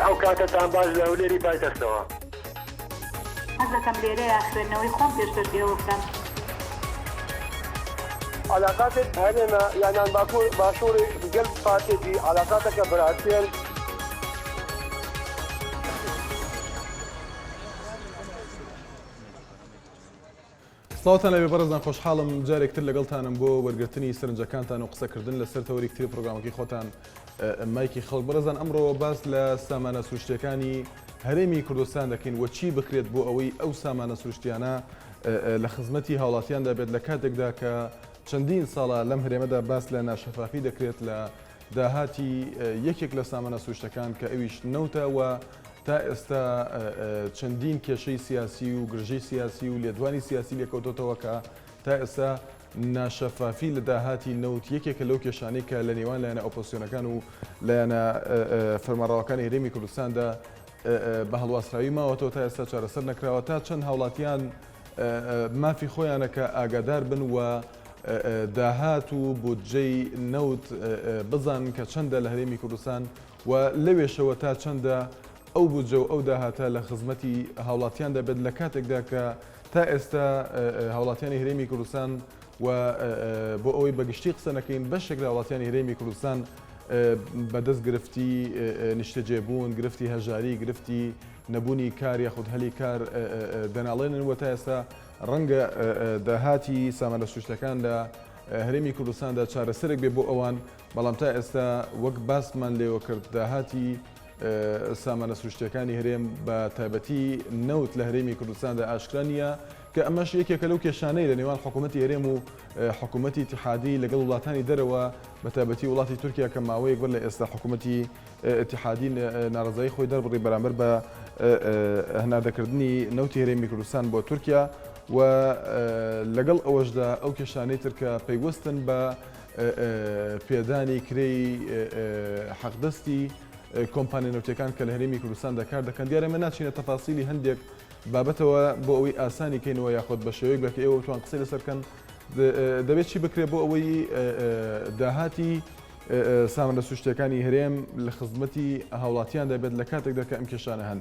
ئەو کاتتان باش لە ولێری پایتەختەوە. حەز دەکەم لێرەیە خوێندنەوەی خۆم پێشتر پێوە بکەم. علاقاتت هەرێمە یانان باشووری گەل پاتێکی علاقاتەکە براتێن سڵاوتان لەبێ بەڕێزان خۆشحاڵم جارێکتر لەگەڵتانم بۆ وەرگرتنی سەرنجەکانتان و قسەکردن لەسەر تەوەریکتری پرۆگرامەکەی خۆتان مایکی خەڵک. بەڕێزان ئەمڕۆ باس لە سامانە سروشتیەکانی هەرێمی کوردستان دەکەین و چی بکرێت بۆ ئەوەی ئەو سامانە سروشتیانە لە خزمەتی هاوڵاتیاندا بێت لە کاتێکدا کە چەندین ساڵە لەم هەرێمەدا باس لە ناشەفافی دەکرێت لە داهاتی یەکێک لە سامانە سروشتەکان کە ئەویش نەوتەوە تا ئێستا چەندین کێشەی سیاسی و گرژەی سیاسی و لێدوانی سیاسی لێکەوتۆتەوە کە تا ئێستا ناشەفافی لە داهاتی نەوت یەکێکە لەو کێشانەی کە لە نێوان لایەنە ئۆپۆزیسیۆنەکان و لایەنە فەرمانڕەوەکانی هەرێمی کوردستاندا بە هەڵواسراوی ماوەتەوە تا ئێستا چارەسەر نەکراوە تا چەند هاوڵاتیان مافی خۆیانە کە ئاگادار بن و داهات و بودجەی نەوت بزانن کە چەندە لە هەرێمی کوردستان و لەوێشەوە تا چەندە ئەو بودجە و ئەو داهاتە لە خزمەتی هاوڵاتیان دەبێت لە کاتێکدا کە تا ئێستا هاوڵاتیانی هەرێمی کوردستان و بۆ ئەوەی بەگشتی قسە نەکەین بەشێک لە هاوڵاتیانی هەرێمی کوردستان بەدەست گرفتی نیشتەجێبوون، گرفتی هەژاری، گرفتی نەبوونی کار یاخود هەلی کار دەناڵێنن و تا ئێستا ڕەنگە داهاتی سامانە سروشتەکان لە هەرێمی کوردستاندا چارەسەرێک بێ بۆ ئەوان، بەڵام تا ئێستا وەک باسمان لێوە کرد داهاتی سامانە سروشتیەکانی هەرێم بە تایبەتی نەوت لە هەرێمی کوردستاندا ئاشکرا نیە کە ئەمەش یەکێکە لەو کێشانەی لە نێوان حکوومەتی هەرێم و حکوومەتی اتحادی لەگەڵ وڵاتانی دەرەوە بە تایبەتی وڵاتی تورکیا کە ماوەیەک وەر لە ئێستا حکوومەتی اتحادی ناڕزایی خۆی دەربڕی بەرامبەر بە هەناردەکردنی نەوتی هەرێمی کوردستان بۆ تورکیا و لەگەڵ ئەوەشدا ئەو کێشانەی ترکە پەیوەستن بە پێدانی کرێی حەقدەستی کۆمپانیا نەوتەکان کە لە هەرێمی کوردستان دەکار دەکەن. دیارە من ناچینە تەفاسیلی هەندێک بابەتەوە بۆ ئەوەی ئاسانی کەینەوە یاخۆت بە شێوەیەک بەکە ئێوە توان قسەی لەسەرکەن دەبێت چی بکرێت بۆ ئەوەی داهاتی سامانە سروشتیەکانی هەرێم لە خزمەتی هاوڵاتیان دەبێت لە کاتێکدا کە ئەم کێشانە هەن.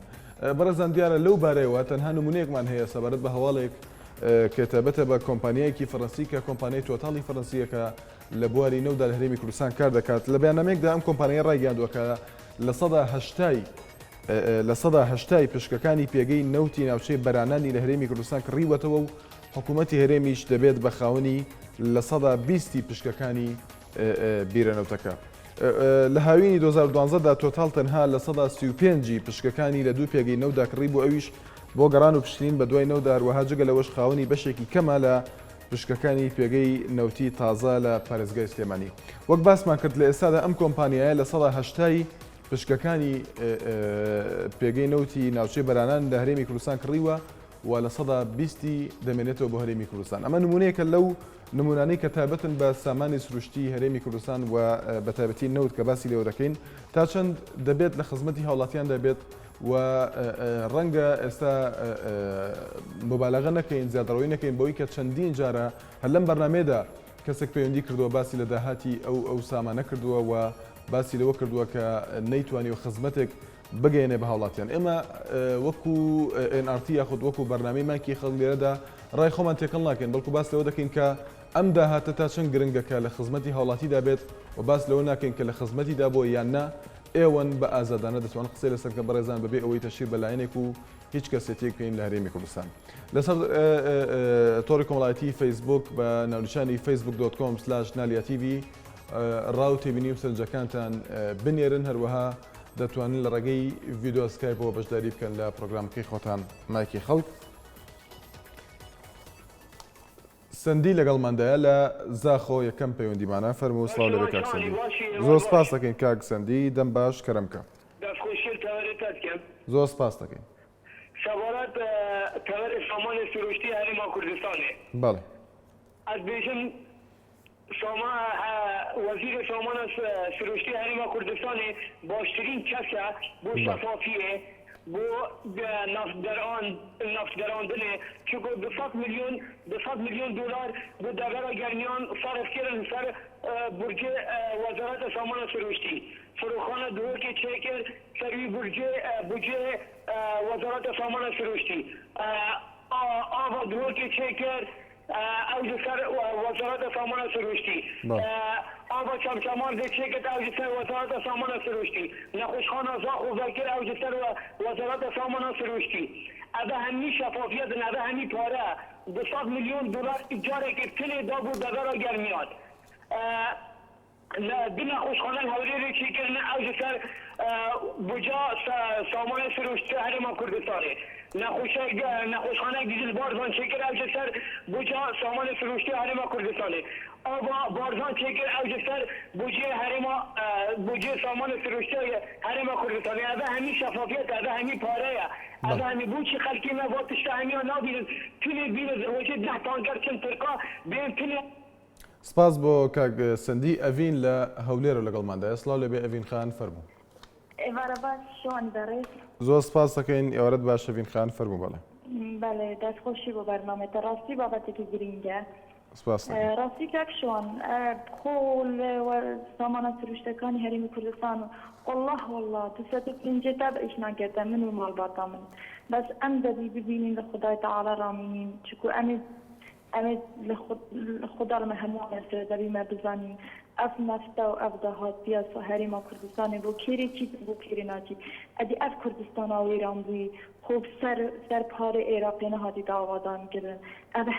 بەڕێزان دیارە لەو بارەیەوە تەنها نمونەیەکمان هەیە سەبارەت بە هەواڵێک کە تایبەتە بە کۆمپانیایەکی فەڕەنسی کە کۆمپانیای تۆتاڵی فەڕەنسیەکە لە بواری نەودا لە هەرێمی کوردستان کار دەکات. لە بەیاننامەیەکدا ئەم کۆمپانیای ڕایگەیاندووە کە لە سەدا هەشتای پشکەکانی پێگەی نەوتی ناوچەی بەرانانی لە هەرێمی کوردستان کڕیوەتەوە و حکوومەتی هەرێمیش دەبێت بە خاوەنی لە سەدا 20 پشکەکانی بیرەنەوتەکە. لە هاوینی 2012دا تۆتاڵ تەنها لە سەدا 35 پشکەکانی لە دوو پێگەی نەودا کڕی بۆ ئەویش بۆ گەڕان و پشتین بە دوای نەودا هەروەها جگە لەوەش خاوەنی بەشێکی کەمە لە پشکەکانی پێگەی نەوتی تازە لە پارێزگای سلێمانی. وەک باسمان کرد لە ئێستادا ئەم کۆمپانیایە لە سەدا هەشتای پشکەکانی پێگەی نەوتی ناوچەی بەرانان لە هەرێمی کوردستان کڕیوە و لە سەدا 20 دەمێنێتەوە بۆ هەرێمی کوردستان. ئەمە نمونەیەکە لەو نمونانەی کە تایبەتن بە سامانی سروشتی هەرێمی کوردستان و بە تایبەتی نەوت کە باسی لێوە دەکەین تا چەند دەبێت لە خزمەتی هاوڵاتیان دەبێت و ڕەنگە ئێستا مبالەغە نەکەین زیادڕەوەی نەکەین بۆی کە چەندین جارە هەر لەم بەرنامەیەدا کەسێک پەیوەندی کردووە باسی لە داهاتی ئەو سامانە کردووە و باسی لەوە کردووە کە نەیتوانی و خزمەتێک بگەێنێ بە هاوڵاتیان. ئێمە وەکو NRT یاخود وەکو بەرنامەی مانکی خەڵک لێرەدا ڕای خۆمان تێکەڵ ناکەین بەڵکو باس لەوە دەکەین کە ئەم داهاتە تا چەند گرنگەکە لە خزمەتی هاوڵاتیدا بێت و باس لەوە ناکەین کە لە خزمەتیدا بۆ یاننا ئێوەن بە ئازادانە دەتوان قسەی لەسەرکە بەڕێزان بەبێ ئەوەی تەشیر بەلایەنێک و هیچ کەسێتێک بکەین لە هەرێمی کوردستان. لەسەر تۆڕی کۆمەڵایەتی فەیسبوک بە ناونیشانی facebook.com/naliatv ڕاو تێبینی و سەرنجەکانتان بنێرن، هەروەها دەتوانن لە ڕێگەی ڤیدیۆ سکایپەوە بەشداری بکەن لە پرۆگرامەکەی خۆتان مایکی خەڵک. سندی لەگەڵماندایە لە زاخۆ یەکەم پەیوەندیمانە فەرموو سڵاو لەبێ کاک سەندی. زۆر سپاس دەکەین کاک سەندی، دەم باش کەرەمکە. زۆر سپاس دەکەین. سەبارەت تەوەری سامانە سروشتی هەرێما کوردستانê. بەڵێ. ئەس بێژم وەزیرە سامانە سروشتی هەرێما کوردستانê باشترین کەسە بۆ شەفافیە بۆ نەفتدەراندنê چونکە 200 میلیۆن دلار بۆ دەڤەرە گەرمیان صرفکردن سەر برج وزارت سامان سروشتی فروخانه دور که چکر سری برج وزارت سامان سروشتی آوا دور که چکر اوج سر وزارت سامان سروشتی آوا چمچمان ده چکر اوج سر وزارت سامان سروشتی نخوشخانه زاخ و وکر اوج سر وزارت سامان سروشتی اده همی شفافیت اده همی پاره 200 میلیون دلار ایجاره که تل دا بود داده را گرمیاد بنا خوشخانه الهوری چی کرنه اوج سر بجا سامان سروشتی حرم کردستانه نخوشخانه دیزل بارزان چکر اوج سر بجا سامان سروشتی حرم کردستانه آبا بارزان چکر اوج سر بجا سامان سروشتی حرم کردستانه اده همی شفافیت اده همی پاره اده همی بوچی خلکی نواتشتا همی ها نابینن تونه بینه زروجه 10 تانکر چند ترکا بین تونه سپاس بۆ کاک سندی ئەڤین لە هەولێرە لەگەڵماندا ئێسڵاو لەبێ ئەڤین خان فەرموو ئێوارە باش شۆن دەڕێت زۆر سپاس دەکەین ئێوارەت باش ئەڤین خان فەرموو بەڵێ بەڵێ دەستخۆشی بۆ بەرنامێتە ڕاستی بابەتێکی گرینگە سپاس ڕاستی کاک شۆن خۆ سامانە سروشتەکانی هەرێمی کوردستان و والله تو سەد پێنجێ تا بە ئیش ناکردە من و ماڵباتا من بەس ئەم دەبی ببینین لە خودای تەعاڵا ڕامینین چکو ئەمێ خدا لەمە هەمووان سەر دەبیمە بزانین ئەف نەفتە و ئەف داهاتیە هەرێما کوردستانê بۆ کێرێکی بۆ کێرێ ناچی ئەدی ئەف کوردستانا وێران بووی خۆ سەر پارێ عێراقێ نەهاتی داوادانکردن ئەvە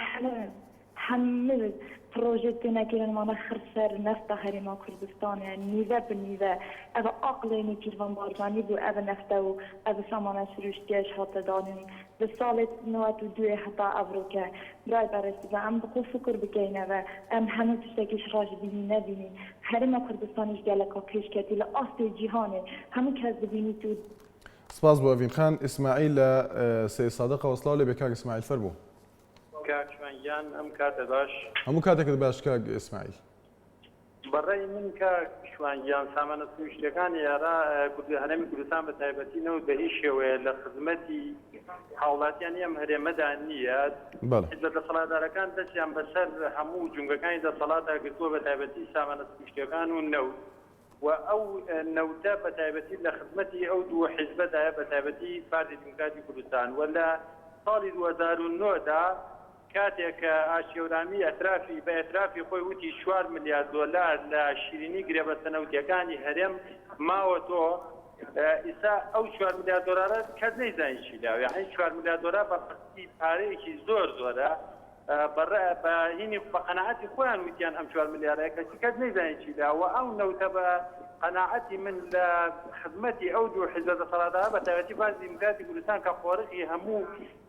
هەموو پرۆژێ تێنەکردنمانە خرسەر نەفتە هەرێما کوردستانە نیڤە بنیڤە ئەvە ئاقلێنی کیروان بارزانî بوو ئەvە نەفتە و ئەvە سامانە سروشتیەش هاتە دانین di salê 92 heta evrokê birayê beresî em bi xwe fikir bikeineve em hemû tiştekî ji raj bînî nebînî herêma Kurdistanê ji geleka pêşketî li astê cîhanê hemû kes dibînî tu سپاس بۆ ئەڤین خان ئیسماعیل لە سێ سادق وەسڵاو لێبێ کاک ئیسماعیل فەرموو کاکشمانگیان ئەم کاتە باش هەموو کاتێکت باش کاک ئیسماعیل بەڕێی من کە شوانگیان سامانە سروشتیەکانی یارا هەرێمی کوردستان بە تایبەتینەوە بە هیچ شێوەیە لە خزمەتی هاوڵاتیانی ئەم هەرێمەدا نییە لە دەسەڵاتدارەکان دەستیان بەسەر هەموو جونگەکانی دەسەڵاتدا گرتووە بە تایبەتی سامانە سروشتیەکان و نەوت و ئەو نەوتە بە تایبەتی لە خزمەتی ئەو دووە حیزبەدایە بە تایبەتی پارتی دیموکراتی کوردستان و لە ساڵی 2009دا کاتێک کە ئاشێورامی ئەترافی بە ئەترافی خۆی وتی 4 میلیارد دۆلار لە شیرینی گرێبەستەنەوتیەکانی هەرێم ماوەتۆ ئیسا ئەو 4 میلیارد دۆلارە کەس نەیزانی چی لاوە یعنی 4 میلیارد دۆلار بەڕاستی پارەیەکی زۆرە بە هینی بە قەناعەتی خۆیان وتیان ئەم 4 میلیاردەیە کەسی کەس نەیزانی چی لاوە ئەو نەوتە بە قەناعەتی من لە خزمەتی ئەو دوو حیزبە دەسەڵاتدارە بە تایبەتی پارتی دیموکراتی کوردستان کە خۆرەقی هەموو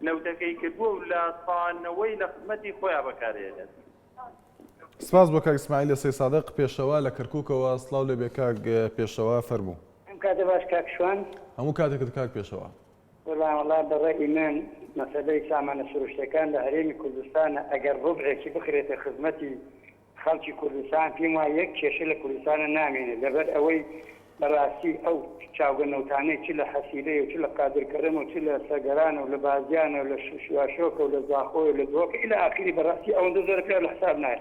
نەوتەکەی کردووە و لە ساڵانەوەی لە خزمەتی خۆیان بەکارهێنێت. سپاس بۆ کاک ئیسماعیل لە سێ سادق پێشەوە لە کەرکووکەوە سڵاو لێبێ کاک پێشەوە فەرموو. ئەم کاتە باش کاک شوان هەموو کاتێکت کاک پێشەوە. وەڵا بەڕێی من مەسەلەی سامانە سروشتەکان لە هەرێمی کوردستانە ئەگەر ڕۆبعێکی بخرێتە خزمەتی خەڵکی کوردستان پێم وایە یەک کێشە لە کوردستانە نامێنێت لەبەر ئەوەی بەڕاستی ئەو چاوگەنەوتانەی چ لە حەسیرەیە و چ لە قادرکەرم و چ لە سەگەرانە و لە بازیانە و لە شواشۆکە و لە زاخۆی و لە دۆکە ئیلە ئاخری بەڕاستی ئەوەندە زۆر پێ لە حساب نایە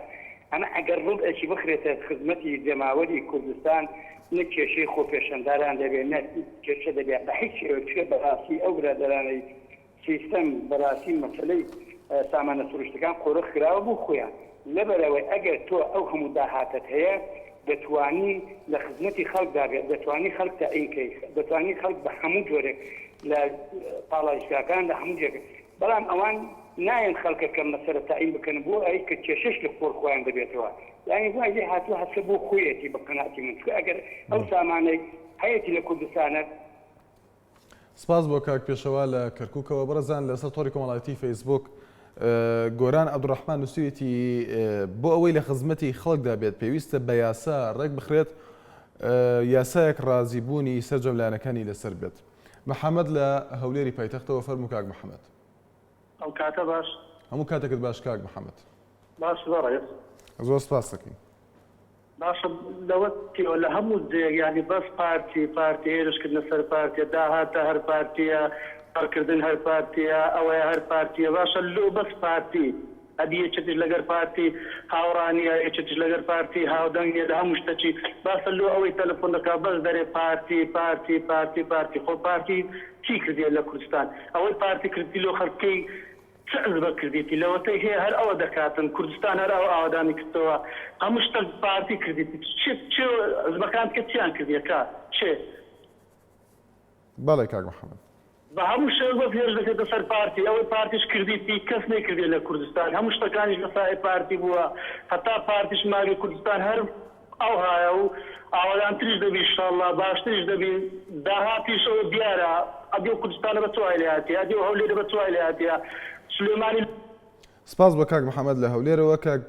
ئەمە ئەگەر ڕۆبعێکی بخرێتە خزمەتی جەماوەری کوردستان نە کێشەی خۆپێشەنداران دەبێت نە کێشە دەبێت بە هیچ شێوەیەک بەڕاستی ئەو برادەرانەی سیستەم بەڕاستی مەسەلەی سامانە سروشتەکان قۆرە خراوە بوو خۆیان لەبەرەوەی ئەگەر تۆ ئەو هەموو داهاتت هەیە دەتوانی لە خزمەتی خەڵکدا بێت دەتوانی خەڵک تەعیینکەی دەتوانی خەڵک بە هەموو جۆرێک لە پاڵایشتەکان لە هەموو جێگە بەڵام ئەوان نایەن خەڵکەکە مەسەرە تەعیین بکەن بۆ ئەی کە کێشەش لە خۆر خۆیان دەبێتەوە یعنی وای لێ هاتووە هەسکە بۆ خۆیەتی بە قەناعەتی من ئەگەر ئەو سامانەی هەیەی لە کوردستانە. سپاس بۆ کاک پێشەوە لە کەرکووکەوە بەڕێزان لەسەر تۆڕی کۆمەڵایەتی فەیسبوک گۆران عەبدوڕەحمان نووسیویەتی بۆ ئەوەی لە خزمەتی خەڵکدا بێت پێویستە بە یاسا ڕێک بخرێت یاسایەک ڕازیبوونی سەرجەملانەکانی لەسەر بێت. محەممەد لە هەولێری پایتەختەوە فەرموو کاک محەممەد. ئەو کاتە باش هەموو کاتێکت باش کاک محەممەد. باش بەڕێز زۆر سپاس دەکەین. باشە لەوەتیەوە لە هەموو ینی بەس پارتی هێرشکردنە سەر پارتیە داهاتە هەر پارتیە هەرکردن هەر پارتیە ئەوەیە هەر پارتیە باشە لۆ بەس پارتی ئەبی یەکێتیش لەگەر پارتی هاوڕانیە یەکێتیش لەگەر پارتی هاودەنگێ لە هەموو شتێکی باسە لۆ ئەوەی تەلەفۆن دەکات بەس دەرێ پارتی خۆ پارتی چی کردێ لە کوردستان ئەوەی پارتی کردی لۆ خەڵکەی چه عزبە کردێتی لەوەتەی هەیە هەر ئەوە دەکاتن کوردستان هەر ئەو ئاوادانی کردەوە هەموو شتە پارتی کردێتی چێ عزبەکان کە چیان کردیەکە چێ بەڵێ کاک محەممەد بە هەموو شێر بە هێرش دەکێتە سەر پارتی ئەوەی پارتیش کردیتی کەس نەیکردێ لە کوردستان هەموو شتەکانیش لەسای پارتی بووە هەتا پارتیش ماگەی کوردستان هەر ئەو هایە و ئاوادانتریش دەبی ئینشاءالله باشتریش دەبی داهاتیش ئەوە دیارە ئەبێ کوردستانە بە توای لە هاتیە ئەبێ هەولێرە بە توای لە هاتیە سلێمانی سپاس بە کاک محەممەد لە هەولێرەوە کاک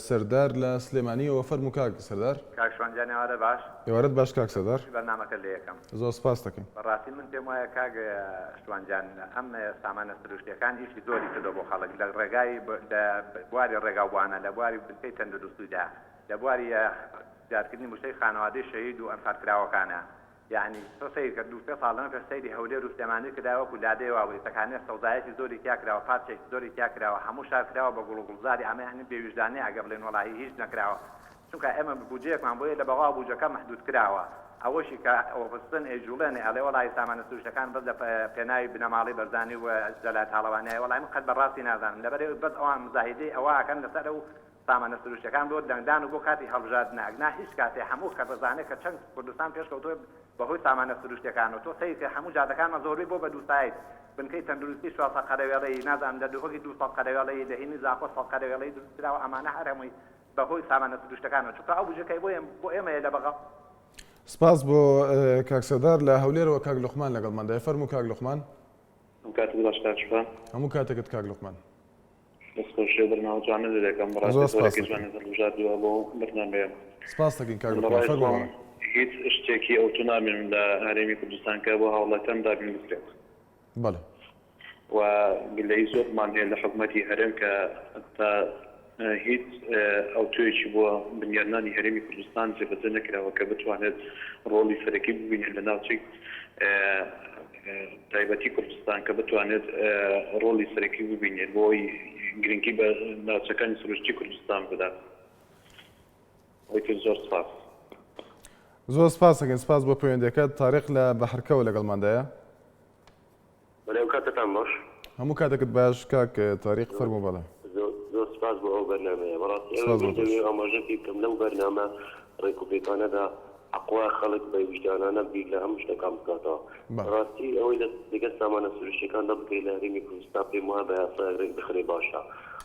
سەردار لە سلێمانیەوە فەرموو کاک سەردار کاک شوانجیان ئێوارە باش ئێوارەت باش کاک سەردار بەرنامەکە لە یەکەم زۆر سپاس دەکەین بەڕاستی من پێم وایە کاک شوانجیان ئەم سامانە سروشتیەکان هیچی زۆری کردو بۆ خەڵک لە ڕێگای بواری ڕێگاوانە لە بواری بنکەی تەندروستیدا لە بواری جارکردنی موشەی خانەوادەی شەهید و ئەنفارکراوەکانە یعنی سەیر کرد دو پێ ساڵەمە پێش سەیری هەولێر و سلێمانی کرداوەکو لادەیەوە وڵاتەکانێ سەوزایەتی زۆری تیا کراوە پارچێکی زۆری تیا کراوە هەموو شار کراوە بە گوڵ و گوڵزاری ئەمە بێویژدانەیە ئەگە بڵێن وەڵاهی هیچ نەکراوە چونکە ئێمە بودجەیەکمان بۆیە لە بەغا بودجەکە مەحدود کراوە ئەوەشی کە ئۆفستن ئێجوڵێنێ ئەڵێ وەڵی سامانە سروشتەکان بەس لە پێناوی بنەماڵی بەرزانی و دەلات هاڵەوانەیە وەڵی من قەت بەڕاستی نازانم لەبەرێ بەس ئەوان مزاهیدەی ئەوە ئەکەن لەسەر و سامانە سروشتەکان بۆ دەنگدان و بۆ کاتی هەڵبژاردن ئەگنا هیچ کاتێ هەموو کە بەزانێت کە چەند کوردستان پێشکەوتووە بەهۆی سامانە سروشتەکان و تۆ سەیرکە هەموو جادەکانمە زۆربەی بۆ بە دووسایت بنکەی تەندروستی 400 قەرەوێڵەی نازانم لە دووهۆکی 200 قەرەوێڵەی دەهێنی زاخۆ 100 قەرەوێڵەی دروستکراوە ئەمانە هەر هەمووی بەهۆی سامانە سروشتەکانەوە چونکە ئەو بودجەکەی بۆ ئێمەیە لە بەغا سپاس بۆ کاک سەردار لە هەولێرەوە کاک لوقمان لەگەڵماندا فەرموو کاک لوقمان کاتت باش کاک شوان هەموو کاتێکت کاک لوقمان دەستخۆشیە بەرنامەجوانە دەکەم بەڕاستی جوانە دەژاردووە بۆ بەرنامەیە سپاس دەکەین کاک لوقمان فەرموو هیچ شتێکی ئەو تو نامێنم لە هەرێمی کوردستان کە بۆ هاوڵاتیان دابین بکرێت بەڵێ و گلەی زۆرمان هەیە لە حکوومەتی هەرێم کە تا هیچ ئەو توێکی بۆ بنیادنانی هەرێمی کوردستان جێبەجێ نەکراوە کە بتوانێت ڕۆڵی سەرەکی ببینێت لە ناوچەی تایبەتی کوردستان کە بتوانێت ڕۆڵی سەرەکی ببینێت بۆی گرنگی بە ناوچەکانی سروشتی کوردستان بدات وەیتر زۆر سپاس زۆر سپاس دەکەین سپاس بۆ پەیوەندیەکەت تاریق لە بەحرکەوە لەگەڵماندایە بەڵێ کاتتان باش هەموو کاتێکت باش کاک تاریق فەرموو بەڵێ زۆر سپاس بۆ ئەو بەرنامەیە بەڕاستی ئاماژەی بکەم لەو بەرنامە ڕێکوپێکانەدا حقوا خەڵک بە وجدانانە بیر لە هەموو شتەکان بکاتەوە بەڕاستی ئەوەی لەگەڵ سامانە سروشتیەکاندا بکەیت لە هەرێمی کوردستان پێم وایە بە یاسایەک بخرێ باشە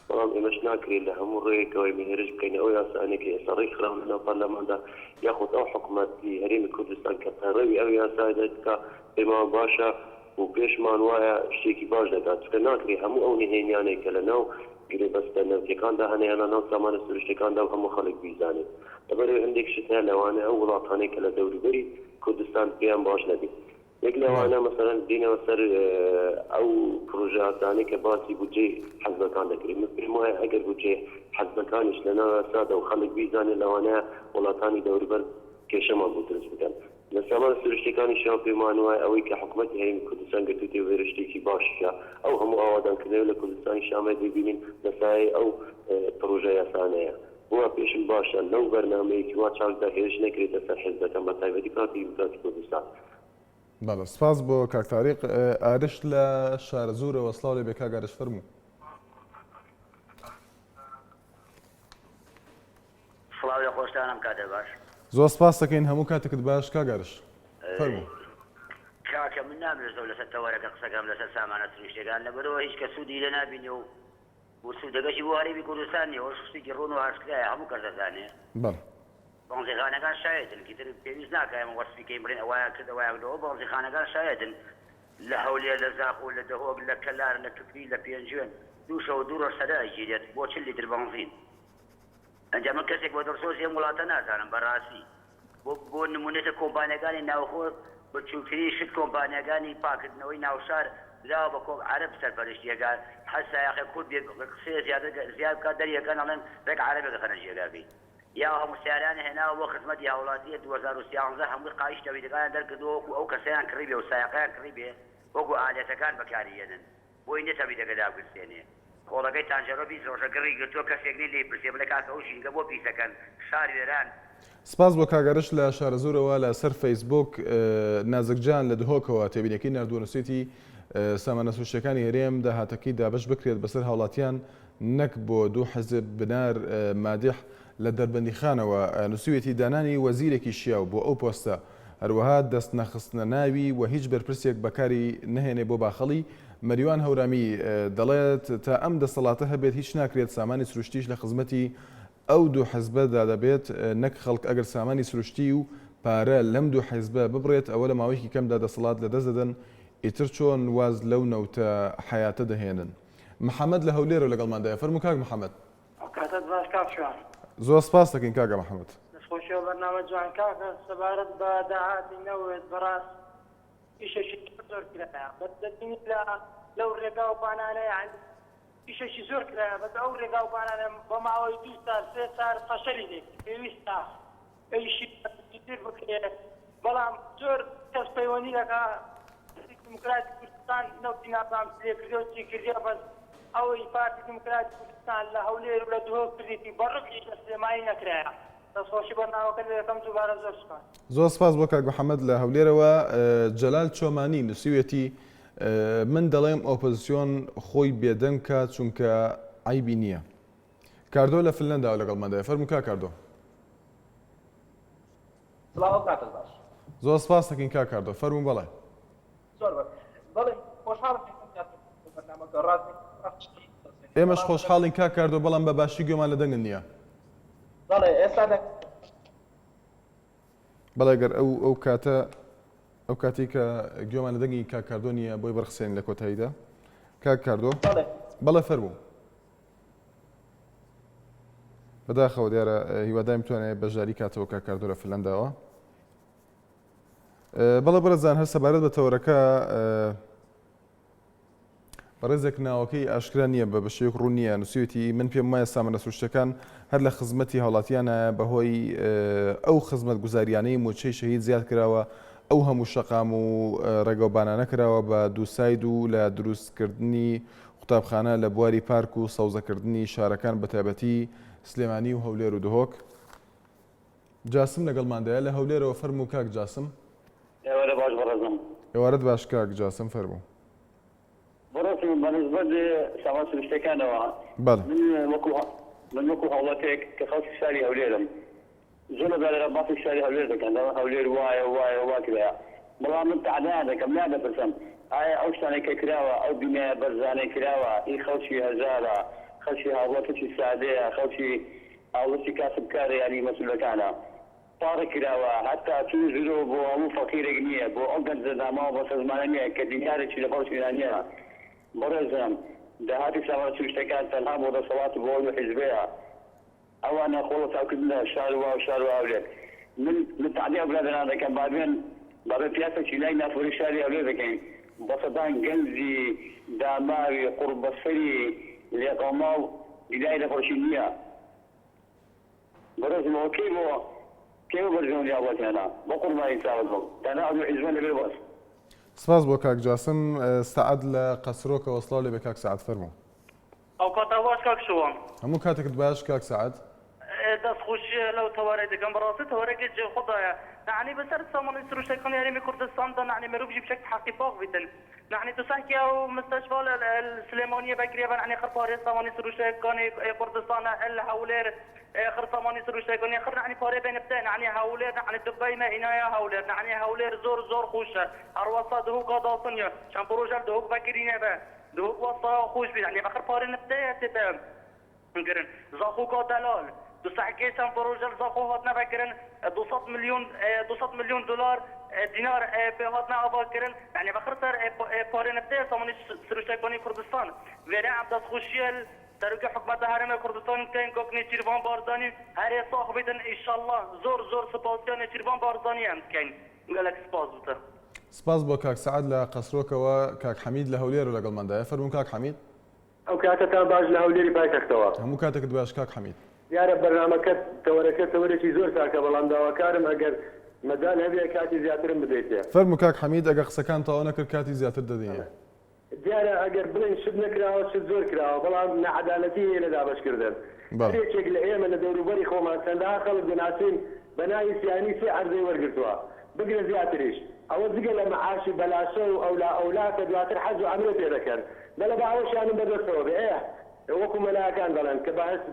بەڵام ئێمەش ناکرێت لە هەموو ڕێیەکەوەی مێهێرش بکەین ئەو یاسانێکی ئێستا ڕێک خراون لەناو پەرلەماندا یاخود ئەو حکوومەتی هەرێمی کوردستان کە پەڕەوی ئەو یاسای دەکا پێمان باشە و پێشمان وایە شتێکی باش دەکات چکە ناکرێت هەموو ئەو نهێنیانەی کە لەناو گرێبەستە نەوتیەکاندا هەنیانە ناو سامانە سروشتیەکاندا هەموو خەڵک بیزانێت لەبەرەوەی هەندێک شت هەیە لەوانەیە ئەو وڵاتانەی کە لە دەوروبەری کوردستان پێیان باش نەبێت یەک لەوانە مەسەرەن دینەوە سەر ئەو پرۆژەکانی کە باسی بودجەی حەزبەکان دەکرێت من پێم وایە ئەگەر بودجەی حەزبەکانیش لەناو یاسادا و خەڵک بیزانێت لەوانەیە وڵاتانی دەوروبەر کێشەمان بۆ دروست بکەن لە سامانە سروشتیەکانی شیان پێمان وایە ئەوەی کە حکوومەتی هەرێمی کوردستان گرتوویەتە وێرە شتێکی باشە ئەو هەموو ئاوادانکردنەوە لە کوردستانی شامە دەبینین لەسایەی ئەو پرۆژە یاسانەیە بۆ پێشم باشە لەو بەرنامەیەکی وا چاکدا هێرش نەکرێتە سەر حیزبەکان بە تایبەتی کاتی وزارەتی کوردستان بەڵێ سپاس بۆ کاک تاریق ئارش لە شارە زوورەوە سڵاو لێ بێ کاک ئارش فەرموو سڵاو لە خۆشتانم کاتە باش زۆر سپاس دەکەین هەموو کاتێکت باش کاک ئارش فەرموو کاکە من نامێژەوە لەسەر تەوەرەکە قسەکەم لەسەر سامانە سروشتیەکان لەبەرەوە هیچ کە سوودی لێ نابینێ و بۆ سوودەکەشی بۆ هەرێمی کوردستان نیە وە شتێکی ڕوون و هاشکرایە هەموو کەسەکانێ بەڵێ بەڵزیخانەکان شایەتن کەیتر پێویست ناکە ئێمە وەرسپیکەین بڵێن ئەوایە کرد ئەوایە کردەوە بەڵزیخانەکان شایەتن لە هەولێر لە زاخۆ لە دەهۆک لە کەلار لە توکری لە پێنجوێن دوو شەو دوو ڕۆژ سەدا ئەگیرێت بۆ چل لیتر بەنزین ئەنجا من کەسێک بۆ دەرسۆسی ئەم وڵاتە نازانم بەڕاستی بۆ نمونێتە کۆمپانیەکانی ناوخۆ بە چووتری شت کۆمپانیەکانی پاکردنەوەی ناوشار دراوە بە کۆم عەرەب سەرپەرشتیەکان حەسا یاخی کورد قسەیە زیاد بکات دەریەکان ئەڵێن ڕێک عەرەبێک خەنە ژێگابی یا هەموو سیارانی هێناوە بۆ خزمەتی هاوڵاتیە 2013 هەمووی قایش تەویدەکان دەرکردەوە وەکو ئەو کەسەیان کڕی بێ و سایقەیان کڕی بێ وەکو ئالێتەکان بەکارهێنن بۆی نێتەویدەکە دابگرسێنێ کۆڵەکەی تانجەرۆ 20 ڕۆژە گڕی گرتووە کەسێکنی لێ پرسێ بڵێ کاکە ئەو ژینگە بۆ پیسەکەن شاری وێران. سپاس بۆ کاگەرش لە شارە زۆرەوە لە سەر فەیسبوک نازکجان لە دهۆکەوە تێبینەکەی نردوونووسێتی سامانە سروشتیەکانی هەرێم داهاتەکەی دابش بکرێت بەسەر هاوڵاتیان نەک بۆ دوو حەزب بنار مادح لە دەربەندیخانەوە نووسویەتی دانانی وەزیرێکی شیاو بۆ ئەو پۆستە هەروەها دەست نەخستنە ناوی و هیچ بەرپرسێک بەکاری نەهێنێ بۆ باخەڵی مەریوان هەورامی دەڵێت تا ئەم دەسەڵاتە هەبێت هیچ ناکرێت سامانی سروشتیش لە خزمەتی ئەو دوو حەزبەدا دەبێت نەک خەڵک ئەگەر سامانی سروشتی و پارە لەم دوو حەزبە ببڕێت ئەوە لە ماوەیەکی کەمدا دەسەڵات لە دەست دەدەن ئیتر چۆن واز لەو نەوتە حیاتە دەهێنن. محەممەد لە هەولێرە لەگەڵماندایە فەرموو کاک محەممەد. کاتت باش کاکشوان زۆر سپاس دەکەین کاکە محەممەد. دەستخۆشیەوە بەرنامە جوان کاکە سەبارەت بە داهاتی نەوێت بەڕاست ئیشەشی زۆر کرایە بەدەبینی لەو ڕێگا و بانانەیە ئیشەشی زۆر کرایە بەس ئەو ڕێگا و بانانە بە ماوەی 2 سال 3 سال فەشەلی دێت پێویستە ئەیشی تر بکرێت بەڵام زۆر کەس پەیوەندی دەکا دموکراتی کوردستان نەوتی ناپام لێکردەوە چی کردیا بەس ئەوەی پارتی دموکراتی کوردستان لە هەولێر و لە دهۆک کردێتی بەڕقی لە سلێمانی نەکرایە. دەستخۆشی بەرنامەکە دەکەم دووبارە زۆر سپاس. زۆر سپاس بۆ کاک محەممەد لە هەولێرەوە. جەلال چۆمانی نووسویەتی من دەڵێم ئۆپۆزیسیۆن خۆی بێدەنگ کات چونکە عیبی نییە. کاردۆ لە فنلەنداوە لەگەڵماندایە فەرموو کا کاردۆ. زۆر سپاس دەکەین کا کاردۆ فەرموو بەڵێ. ئێمەش خۆشحاڵین کا کاردۆ بەڵام بە باشی گوێمان لە دەنگن نییە. بەڵێ گەر ئەو کاتە ئەو کاتی کە گوێمان لە دەنگی کا کاردۆ نییە بۆی بەرخسێن لە کۆتاییدا کا کاردۆ بەڵێ فەرموو. بەداخەوە دیارە هیوادای بتوانێت بەژاری کاتەوە کا کاردۆ لە فنلەنداوە. بەڵێ بەرەزان هەر سەبارەت بە تەوەرەکە بەڕێزێک ناوەکەی ئاشکرا نییە بە بەشێک ڕوو نییە نووسویەتی من پێم وایە سامانە سروشتەکان هەر لە خزمەتی هاوڵاتیانە بەهۆی ئەو خزمەت گوزاریانەی موچەی شەهید زیاد کراوە ئەو هەموو شەقام و ڕێگەوبانانە کراوە بە دووساید و لە دروستکردنی قوتابخانە لە بواری پارک و سەوزەکردنی شارەکان بە تایبەتی سلێمانی و هەولێر و دهۆک. جاسم لەگەڵماندایە لە هەولێرەوە فەرموو کاک جاسم. ئێوارە باش بەڕێزم. ئێوارەت باش کاک جاسم فەرموو. بەڕێزم بەنسبەت سامان سروشتەکانەوە من وەکو هەوڵەتێک کە خەڵکی شاری هەولێرم زۆر لەبارەت باسی شاری هەولێر دەکەن لەوە هەولێر وایە وا کرایە بەڵام من تعدایان دەکەم نادەپرسم ئایا ئەو شتانەی کە کراوە ئەو بینایە بەرزانەی کراوە هی خەڵکی هەژارە خەڵکی هاوڵەتێکی سادەیە خەڵکی هاوڵەتی کاسبکارە یانی مەسئولەکانە پارە کراوە هەتا چون زیرۆ بۆ هەموو فەقیرێک نییە بۆ ئەو گەنجەداماوە بە سەزمانە نییە کە دیارێکی لە بەڵکیدا نییە. بەڕێزم داهاتی سامان سروشتەکان تەنها بۆ دەسەڵات بۆ ئەو حیزبەیە ئەوانە خۆڵە چاوکردنە شار وا و شار هەولێر من تعدیا برادران دەکەم بابێ پیاسێکی لای نافۆری شاری هەولێر دەکەین بە سەدان گەنجی داماوی قوربەسەری لێقەما و ئیدای لەخۆشی نییە. بەڕێزم ئەوکەی بۆ کێوە بەرژەوە لیاوەتیانە بۆ قوربانی چاوت بم تەنها ئەو حیزبە لەبێ بەس. سپاس بۆ کاک جاسم. سعد لە قەسرۆکە وەسڵاو لێبێ کاک سعد فەرموو. ئەو کاتە باش کاکشوان. هەموو کاتێکت باش کاک سعد. دەستخۆشیە لەو تەوارەی دەکەم بەڕاستی تەوارێکی جێ خۆدایە يعني بسر ساماني سروشتكان ياري كردستان ده يعني مروبجي بشكل حقيقي بيتن يعني تسحكي او مستشفى السليمانيه بكري يعني خرطاري ساماني سروشتكان كردستان الهولير خر ساماني سروشتكان خر يعني باري بين بتاعنا يعني هولير يعني دبي ما هنا هولير يعني هولير زور خوشه اروصا دهو قاضاصنيا شان بروجر دهو بكرينا با دهو وصا خوش يعني بخر باري نبتاع تتام نقرن زاخو قادلال تسحكي سام بروجر زاخو هاتنا بكرن 200 مليون دولار دينار به هاتنا اباكرن يعني بخرتر بارين بتاع ساماني سروشتكان كردستان ولا عبد خوشيل ترك حكومة هرم كردستان كان كوكني تيرفان بارزاني هر صاحبتن ان شاء الله زور سپاسيان تيرفان بارزاني هم كان قالك سپاس بوده سپاس بو كاك سعد لقصروكوا كاك حميد لهولير ولا قلمندا فرمون كاك حميد او كاتك باج لهولير بايكتوا همو كاتك باش كاك حميد يا رب برنامجك توركي زور ساكا بلاندا وكارم اگر مدال هبي كاتي زياتر بديتيا فرمو كاك حميد اگر قسكان تاونا كر كاتي زياتر ددينيا دیارە ئەگەر بڵێن شت نەکراوە شت زۆر کراوە بەڵام نەعەدالەتی هەیە لە دابەشکردن شتێک لە ئێمە لە دەوروبەری خۆمان چەندەها خەڵک دەناسین بە ناوی سیانی سێ عەرزەی وەرگرتووە بگرە زیاتریش ئەوە جگە لە مەعاشی بەلاشە و ئەولا کە دواتر حەج و عەمرە پێ دەکەن بەلە باوەشیانم بەدەستەوە بێ وەکو مەلایەکان دەڵێن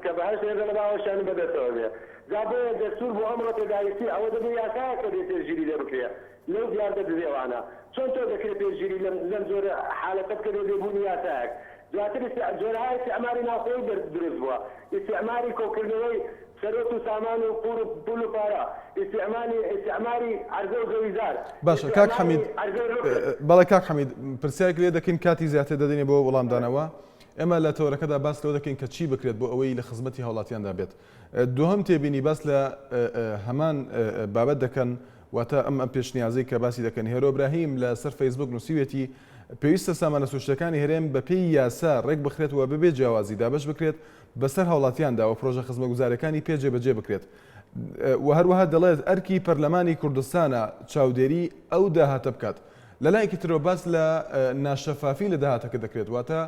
کە بەهەشت هێزە لە باوەشیانم بەدەستەوە بێ جا بۆ دەستور بۆ ئەمڕۆ پێداویستی ئەوە دەبێت یاسایە کە بێت پێشگیری لێ بکرێ لەو دیاردە دەبێوانە چۆن تۆ دەکرێت پێشگیری لەم زۆر حالەتەت کە دەبێبوونی یاسایەک دواتر جۆرەهای استعماری ناخۆی دروست بووە استعماری کۆکردنەوەی سەرۆت و سامان و پول و پارە استعماری عەرزە و زەویزار باشە کاک حەمید بەڵێ کاک حەمید پرسیارێک لێ دەکەین کاتی زیاتر دەدەینێ بۆ وەڵامدانەوە ئێمە لە تەوەرەکەدا باس لەوە دەکەین کە چی بکرێت بۆ ئەوەی لە خزمەتی هاوڵاتیاندا بێت دووهەم تێبینی باس لە هەمان بابەت دەکەن واتە ئەم پێشنیازەی کە باسی دەکەن هێرۆ ئیبراهیم لە سەر فەیسبوک نووسیوێتی پێویستە سامانە سروشتەکانی هەرێم بە پێی یاسا ڕێک بخرێتەوە ببێت جیاوازی دابش بکرێت بەسەر هاوڵاتیاندا و پرۆژە خزمەتگوزارەکانی پێ جێبەجێ بکرێت و هەروەها دەڵێت ئەرکی پەرلەمانی کوردستانە چاودێری ئەو داهاتە بکات لەلایەکی ترۆ باس لە ناشەفافی لە داهاتەکە دەکرێت واتە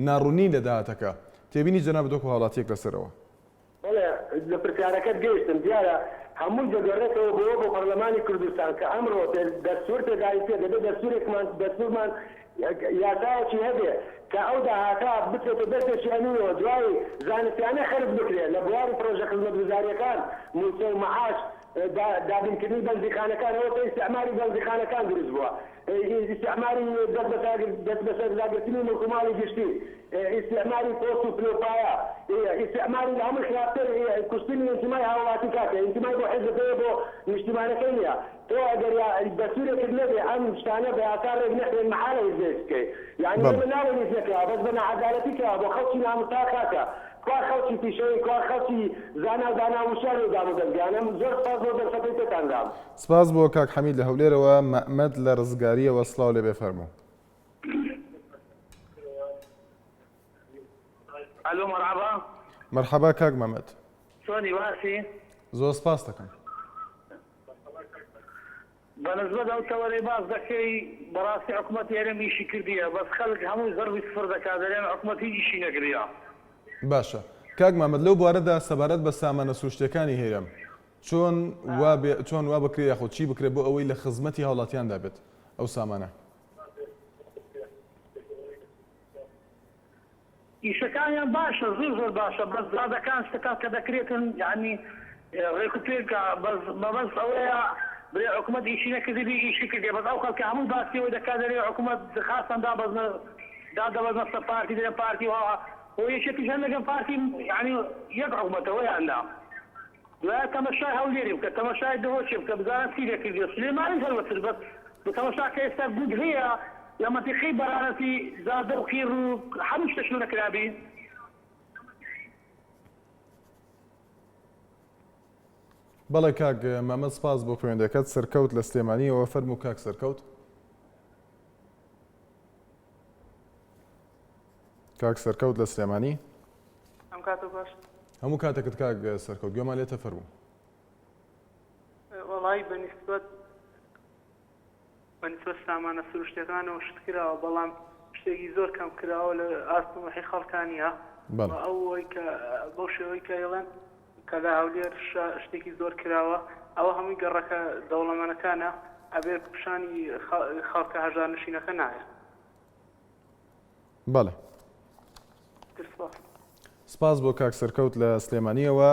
ناڕوونی لە داهاتەکە تێبینی جەناب دۆکو هاوڵاتیەک لەسەرەوە لە پرسیارەکەت گەیشتم دیارە هەموو دەگەڕێتەوە بۆ پەرلەمانی کوردستان کە ئەمڕۆ دەستور پێداویستە دەبێت دەستورمان یاسایەکی هەبێ کە ئەو داهاتا بچێتە دەستێکی ئەنووەوە دوای زانستیانە خەرج بکرێت لە بواری پرۆژە خزمەتگوزاریەکان موسە و مەعاش دابینکردنی بەنزیخانەکان ئەوە ئیستعماری بەنزیخانەکان دروست بووە استعماری دەست بەسەر داگرتنی مڵکوماڵی گشتی استعماری پۆست و پلۆپایە استعماری لە هەموو خراپتر کوشتنی ئیجتیمای هاوڵاتی کاتە ئیجتیمای بۆ حیزبەکەیە بۆ نیشتیمانەکەی نییە تۆ ئەگەر دەستورێکت نەبێ ئەم شتانە بە یاسا ڕێک نەخوێن مەحالە هیچ بکەیت یعنی ئێمە ناوەنیت نەکراوە بەس بە نەعەدالەتی کراوە بۆ خەڵکی ناموستا کاتە کوا خەڵکی پیشەوەی کوا خەڵکی زانا و دانا وشار و دام و دەستگیانم زۆر سپاس بۆ دەرفەتەی پێتاندام سپاس بۆ کاک حەمید لە هەولێرەوە مەحمەد لە ڕزگاریەوە سڵاو لێ بێفەرموو الو مرحبا مرحبا کاک مەمەد چۆنی واسی زۆر سپاس دەکەم بەنسبەت ئەو تەوەرەی باس دەکەی بەڕاستی حکوومەت هێرم ئیشی کردیە بەس خەڵک هەمووی زەربی سفر دەکات دەڵێن حکوومەت هیچ ئیشی نەکردیە باشە کاک مەمەد لەو بوارەدا سەبارەت بە سامانە سروشتیەکانی هێرم چۆن وا بکرێت یاخۆ چی بکرێت بۆ ئەوەی لە خزمەتی هاوڵاتیاندا بێت ئەو سامانە ئیشەکانیان باشە زۆر باشە بەس زادەکان شتەکان کە دەکرێتن یعنی ڕێک و پێکە بەبەس ئەوەیە برێ حکوومەت ئیشی نەکردی ئیشی کردێ بەس ئەو خەڵکە هەموو باسیەوەی دەکات دەرێ حکوومەت خاستان دابەزنە سەر پارتی دەرێ پارتی وەوە و یەکێکیش هەن لەگەڵ پارتی یعنی یەک حکوومەتەوەیاندا دوایە تەمەشای هەولێری بکە تەمەشای دهۆچێ بکە بزانە چی دەکردی سلێمانی هەڵوەتر بەس بە تەمەشا کە ئێستا گود هەیە لە مەنتیقەی بەرانەتی زادە و قیر و هەموو شتە شنو نەکرابی بەڵێ کاک مەمەد سپاس بۆ پەیوەندەکەت سەرکەوت لە سلێمانیەوە فەرموو کاک سەرکەوت کاک سەرکەوت لە سلێمانی ئەم کاتە باش هەموو کاتێکت کاک سەرکەوت گوێمان لێتە فەرموو وەڵی بەنسبەت سامانە سروشتەکانەوە شت کراوە بەڵام شتێکی زۆر کەم کراوە لە ئاستومەحی خەڵکانیە ئەوەی کە بەو شێوەی کە ئێڵێن کە لە هەولێر شتێکی زۆر کراوە ئەوە هەمووی گەڕەکە دەوڵەمەنەکانە ئەبێ پیشانی خەڵکە هەژار نشینەکە نایە بەڵێ سپاس بۆ کاک سەرکەوت لە سلێمانیەوە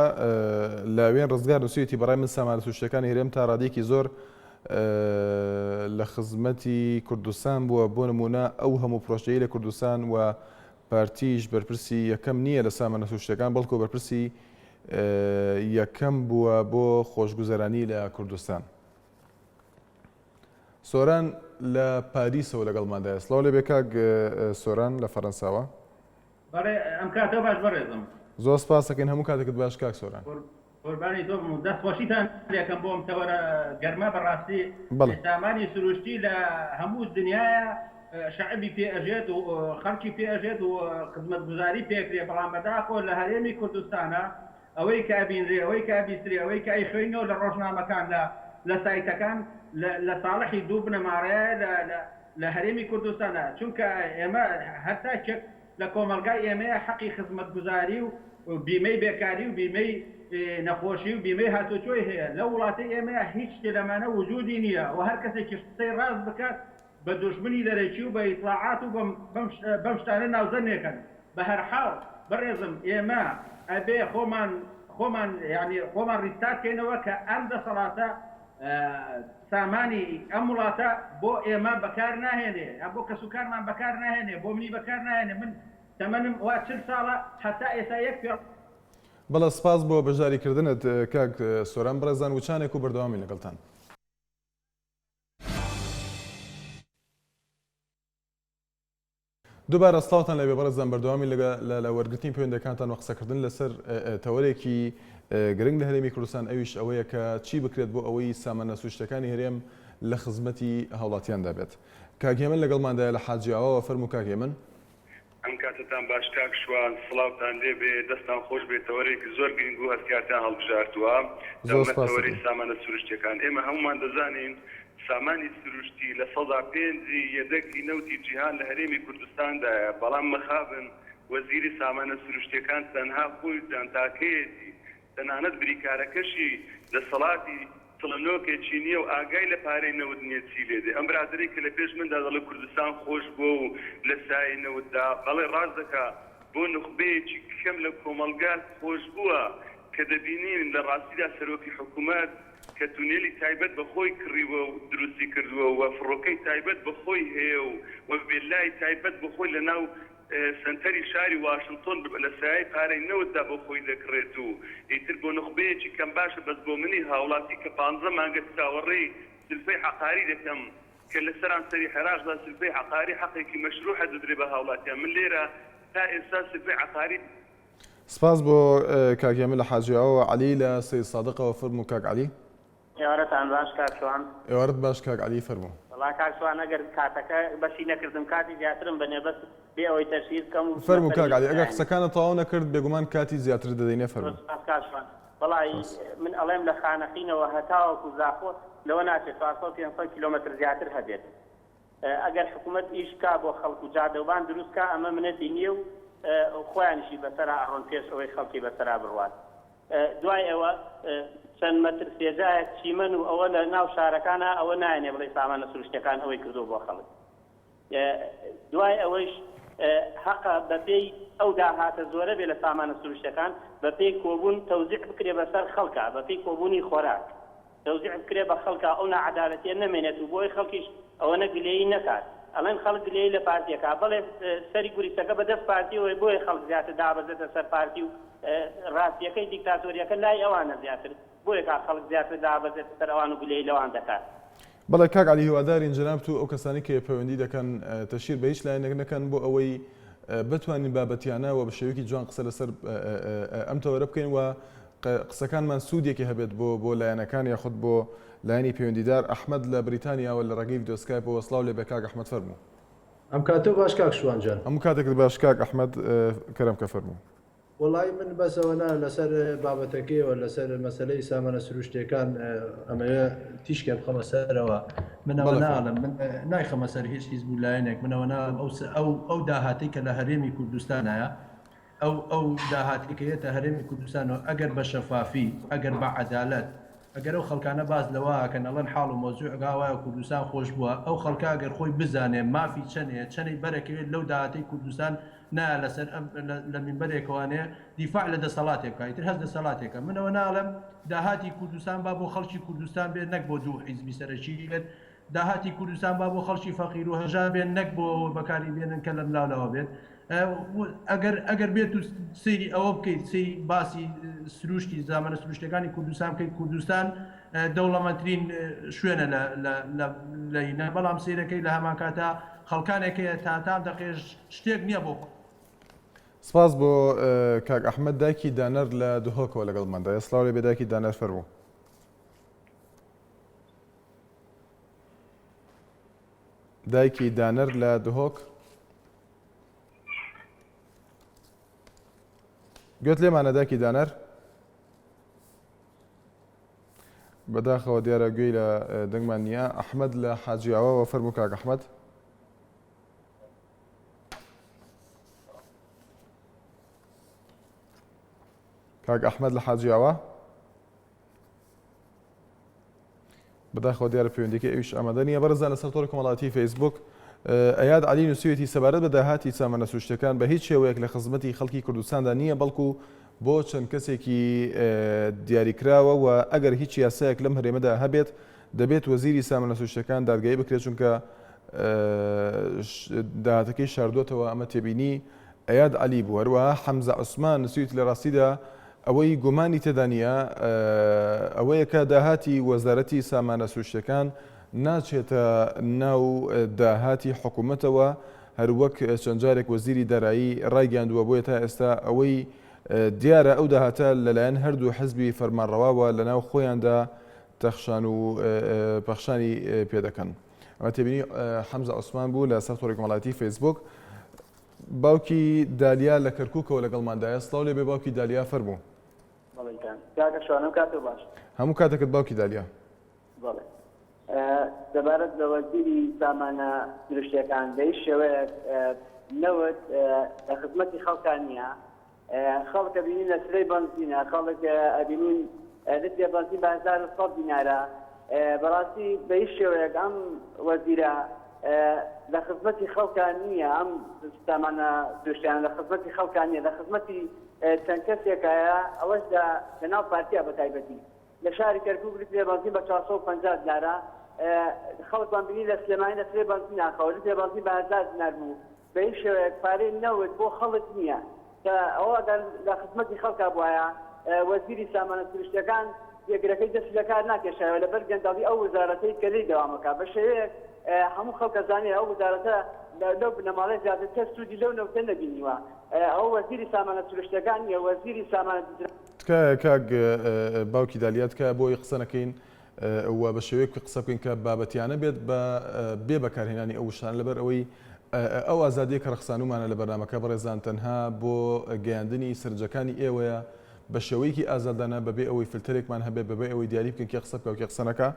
لاوێن ڕزگار نووسیەتی بەڕای من سامانە سروشتەکانی هێرێم تا ڕادێکی زۆر لە خزمەتی کوردستان بووە بۆ نمونە ئەو هەموو پرۆژەیە لە کوردستان و پارتیش بەرپرسی یەکەم نییە لە سامانە سروشتەکان بەڵکو بەرپرسی یەکەم بووە بۆ خۆشگوزەرانی لە کوردستان سۆران لە پاریسەوە لەگەڵماندایە سڵاو لێ بێ کاک سۆران لە فەڕەنساوە بەڵێ ئەم کاتە باش بەڕێزم زۆر سپاس دەکەین هەموو کاتێکت باش کاک سۆران قوربانی تۆ دەستخۆشیتان لێکەم بۆم تەوەرە گەرمە بەڕاستی سامانی سروشتی لە هەموو دنیاە شعبی پێ ئەژێت و خەڵکی پێ ئەژێت و خزمەتگوزاری پێکرێ بەڵام بەداخۆ لە هەرێمی کوردستانە ئەوەی کە ئەبینرێ ئەوەی کە ئەبیسترێ ئەوەی کە ئەیخوێنەوە لە ڕۆژنامەکان لە سایتەکان لە ساڵحی دوو بنەماڕەیە لە هەرێمی کوردستانە چونکە ئێمە هەرتاچێک لە کۆمەلگای ئێمەیە حەقی خزمەتگوزاری و بیمەی بێکاری و بیمەی نەخۆشی و بیمەی هاتوچۆی هەیە لە وڵاتی ئێمەیە هیچ شتێ لەمانە وجودی نییە و هەر کەسێکی قسەی ڕاست بکات بە دوژمنی دەرەکی و بە ئیطلاعات و بەم شتانە ناوزەنێکن بە هەر حاڵ بەڕێزم ئێمە ئەبێ خۆمان ینی خۆمان ڕیستاتکەینەوە کە ئەم دەسەڵاتە سامانی ئەم وڵاتە بۆ ئێمە بەکار ناهێنێ بۆ کەسوکارمان بەکار ناهێنێ بۆ منی بەکار ناهێنێ من تەمەنم وا 40 ساڵە هەتا ئێستا یەک پێ بەڵە سپاس بۆ بەژاریکردنت کاک سۆران بەڕێزان وچانێک و بەردەوامی لەگەڵتان. دووبارە سڵاوتان لەبێ بەڕێزان بەردەوامی لە وەرگرتنی پەیوەندەکانتان و قسەکردن لەسەر تەوەرێکی گرنگ لە هەرێمی کوردستان ئەویش ئەوەیە کە چی بکرێت بۆ ئەوەی سامانە سروشتەکانی هەرێم لە خزمەتی هاوڵاتیاندا بێت. کاک هێمن لەگەڵماندایە لە حاجیاوەوە فەرموو کاک هێمن. ئەم کاتتان باش کاک شوان سڵاوتان لێبێ دەستان خۆش بێت تەوەرێکی زۆر گرنگ و هەستکارتان هەڵبژاردووە تەوەری سامانە سروشتەکان. ئێمە هەمومان دەزانین سامانی سروشتی لە 105 یەدەکی نەوتی جیهان لە هەرێمی کوردستاندایە بەڵام مەخابن وەزیری سامانە سروشتەکان تەنها خۆی جانتاکەیەتی تەنانەت بریکارەکەشی دەسەڵاتی تڵەنۆکێکی نییە و ئاگای لە پارەی نەوت نییە چی لێدێ. ئەم برادری کە لە پێش مندا دەڵێ کوردستان خۆش بۆ و لە سای نەوتدا بەڵێ ڕاز دەکا بۆ نخبەیەکی کەم لە کۆمەلگات خۆش بووە کە دەبینین لە ڕاستیدا سەرۆکی حکوومەت کە تونێلی تایبەت بە خۆی کڕیوە و دروستی کردووە و فڕۆکەی تایبەت بە خۆی هەیە و بێلای تایبەت بە خۆی لە ناو سنتەری شاری واشنگتۆن لە سایه پارەی نەوتدا بۆ خۆی دەکڕێت و ئیتر بۆ نخبەیەکی کەم باشە بەس بۆ منی هاوڵاتی کە 15 مانگە چاوەڕێی سلفەی حەقاری دەکەم کە لەسەران سەری حێراقدا سلفەی حەقاری حەقێکی مەشروعە دەدرێ بە هاوڵاتیان. من لێرە تا ئێستا سلفەی حەقاری. سپاس بۆ کاک هێمن لە حاجیاوەوە. عەلی لە سید سادقەوە فەرموو کاک عەلی. ئێوارەتان باش کاک شوان. ئێوارەت باش کاک عەلی فەرموو. وڵا کاک شوان ئەگەر کاتەکە بەشی نەکردم کاتی زیاترم بەنێبەست بێ ئەوەی تەشیر بکەم و فەرموو کاک عەلی ئەگەر قسەکانت تەواو نەکرد بێگومان کاتی زیاتر دەدەینێ فەرموو. کاک شوان وڵی من ئەڵێم لە خانەخینەوە هەتاوەکو زاخۆ لەوە ناچێت 400 کیلۆمەتر زیاتر هەبێت. ئەگەر حکوومەت ئیشکا بۆ خەڵکو جادەوبان دروستکە ئەمە منەتی نییە و خۆیانشی بەسەرا ئەڕۆن پێش ئەوەی خەڵکی بەسەرا بڕوات. دوای ئەوە چەند مەتر سێجایەک چیمەن و ئەوە لە ناو شارەکانە ئەوە نایەنێ بڵێ سامانە سروشتەکان ئەوەی کردو بۆ خەڵک. دوای ئەوەیش حەقە بەپێی ئەو داهاتە زۆرە بێ لە سامانە سروشتەکان بەپێی کۆبوون تەوزیع بکرێ بەسەر خەڵکە بەپێی کۆبوونی خۆراک تەوزیع بکرێ بە خەڵکە ئەو نەعەدالەتیە نەمێنێت و بۆی خەڵکیش ئەوە نەگلەیی نەکات. ئەڵێن خەڵک گلەیی لە پارتیەکە بەڵێ سەری گوریستەکە بەدەست پارتیەوەی بۆیە خەڵک زیاتر دابەزێتە سەر پارتی و ڕاستیەکەی دیکتاتۆریەکە لای ئەوانە زیاتر بۆیە کا خەڵک زیاتر دابەزێتە سەر ئەوان و گلەیی لەوان دەکات. بەڵێ کاک عەلی هیوادارین جەناب تو ئەو کەسانی کە پەیوەندی دەکەن تەشیر بە هیچ لایەنێک نەکەن بۆ ئەوەی بتوانین بابەتیانە و بە شێوەیەکی جوان قسە لەسەر ئەم تەوەرە بکەین و قسەکانمان سوودێکی هەبێت بۆ لایەنەکان یاخود بۆ لایەنی پەیوەندیدار. ئەحمەد لە بریتانیاوە لە ڕێگەی ڤیدیۆ سکایپەوە سڵاو لێ بێ کاک ئەحمەد فەرموو. ئەم کاتۆ باش کاک شوان جان. هەموو کاتێکت باش کاک ئەحمەد کەرەم کە فەرموو. وڵی من بەسەوەنا لەسەر بابەتەکەیەوە لەسەر مەسلەی سامانە سروشتەکان ئەمەیە تیشکە بخەمە سەرەوە منەوە ناڵم من نایخەمە سەر هیچ هیچ بوو لایەنێک منەوە ناڵم ئەو داهاتی کە لە هەرێمی کوردستانایە ئەو داهاتیکەیەتە هەرێمی کوردستانەوە ئەگەر بە شەفافی ئەگەر بە عەدالەت ئەگەر ئەو خەڵکانە باز لەوەکەن ئەڵەن حاڵ و مۆزوع گاوایە کوردستان خۆش بووە ئەو خەڵکە ئەگەر خۆی بزانێ مافی چەنەیە بەرەکەوێت لەو داهاتی کوردستان نا لەسەر لە منبەرێکەوانەیە دیفاع لە دەسەڵاتێک کایتر هەست دەسەڵاتێکە منەوە ناڵم داهاتی کوردستان با بۆ خەڵکی کوردستان بێت نەک بۆ دوو حیزبی سەرەکی بێت داهاتی کوردستان با بۆ خەڵکی فەقیر و هەژار بێت نەک بۆ بەکاری بێنن کە لەم لاولاوە بێت. ئەگەر بێت و سەیری ئەوە بکەیت سەی باسی سروشتی زامانە سروشتەکانی کوردستان بکەیت کوردستان دەوڵەمەندترین شوێنە لە بەڵام سیرەکەی لە هەمان کاتە خەڵکانێکەیە تاتام دەقێژ شتێک نییە بۆ. سپاس بۆ کاک ئەحمەد دایکی دانەر لە دهۆکەوە لەگەڵماندا. سڵاو لێ بێ دایکی دانەر فەرموو. دایکی دانەر لە دهۆک گوێت لێمانە دایکی دانەر بەداخەوە دیارە گوێی لە دەنگمان نییە. ئەحمەد لە حاجیاوەوە فەرموو کاک ئەحمەد. کاک ئەحمەد لە حاجیاوە بەداخەوە دیارە پەیوەندیەکە ئەویش ئامادە نییە. بەرەزان لەسەر تۆڕی کۆمەڵایەتی فەیسبوک ئەیاد عەلی نووسیوێتی سەبارەت بە داهاتی سامانە سروشتیەکان بە هیچ شێوەیەک لە خزمەتی خەڵکی کوردستاندا نییە، بەڵکو بۆ چەند کەسێکی دیاریکراوە و ئەگەر هیچ یاسایەک لەم هەرێمەدا هەبێت دەبێت وەزیری سامانە سروشتیەکان دادگایی بکرێت، چونکە داهاتەکەی شاردوتەوە. ئەمە تێبینی ئەیاد عەلی بوو. هەروەها حەمزە عوسمان نووسیوێتی لە ڕاستیدا ئەوەی گومانی تێدا نییە ئەوەیە کە داهاتی وەزارەتی سامانە سروشتیەکان ناچێتە ناو داهاتی حکوومەتەوە، هەروەک چەند جارێک وەزیری دارایی ڕایگەاندووە. بۆیە تا ئێستا ئەوەی دیارە ئەو داهاتە لەلایەن هەردوو حزبی فەرمانڕەواوە لە ناو خۆیاندا تەخشان و پەخشانی پێدەکەن. ئەمە تێبینی حەمزە عوسمان بوو لە سەر تۆڕی کۆمەڵایەتی فەیسبوک. باوکی دالیا لە کەرکووکەوە لەگەڵماندایە. سڵاو لێ بێ باوکی دالیا، فەرموو. هەموو کاتێکت باوکی دالیا. دەبارەت لە وەزیری سامانە سروشتیەکان بە هیچ شێوەیەک نەوت لە خزمەتی خەڵکان نییە. خەڵک ئەبینین لە سرەی بەنزینە، خەڵک ئەبینین لترێ بەنزین بە 1100 دینارە. بەڕاستی بە هیچ شێوەیەک ئەم وەزیرە لە خزمەتی خەڵکان نییە، ئەم سامانە سروشتیان لە خزمەتی خەڵکان نییە، لە خزمەتی چەند کەسێکایە، ئەوەش لەناو پارتیا بە تایبەتی. لە شاری کەرکووک لترێ بەنزین بە 450 دینارە، خەڵکمان بینی لە سلێمانی لە سرەی بەنزین ناخەوە لترێ بەنزین بە 1000 دینار بوو. بە هیچ شێوەیەک پارەی نەوت بۆ خەڵک نییە کە ئەوە لە خزمەتی خەڵکا بواە. وەزیری سامانە سروشتیەکان یەکگرەکەی دەستی لە کار ناکێشایەوە لەبەر گەنداڵی ئەو وەزارەتەی کە لی دەوامەکە. بە شێوەیەک هەموو خەڵک ئەزانێ ئەو وەزارەتە لەو بنەماڵەی زیاتر سوودی لەو نەوتە نەبینیوە. ئەو وەزیری سامانە سروشتیەکان نیە، وەزیری سامانە کاک باوکی دالیا تکایە بۆی قسە نەکەین و بە شێوەیەک قسە بکەین کە بابەتیانە بێت بە بێ بەکارهێنانی ئەو شتان، لەبەر ئەوەی ئەو ئازادیە کە ڕەخسانومانە لە بەرنامەکە بەڕێزان تەنها بۆ گەیاندنی سەرنجەکانی ئێوەیە بە شێوەیەکی ئازادانە، بەبێ ئەوەی فلترێکمان هەبێت، بەبێ ئەوەی دیاری بکەن کێ قسە بکە و کێ قسە نەکە.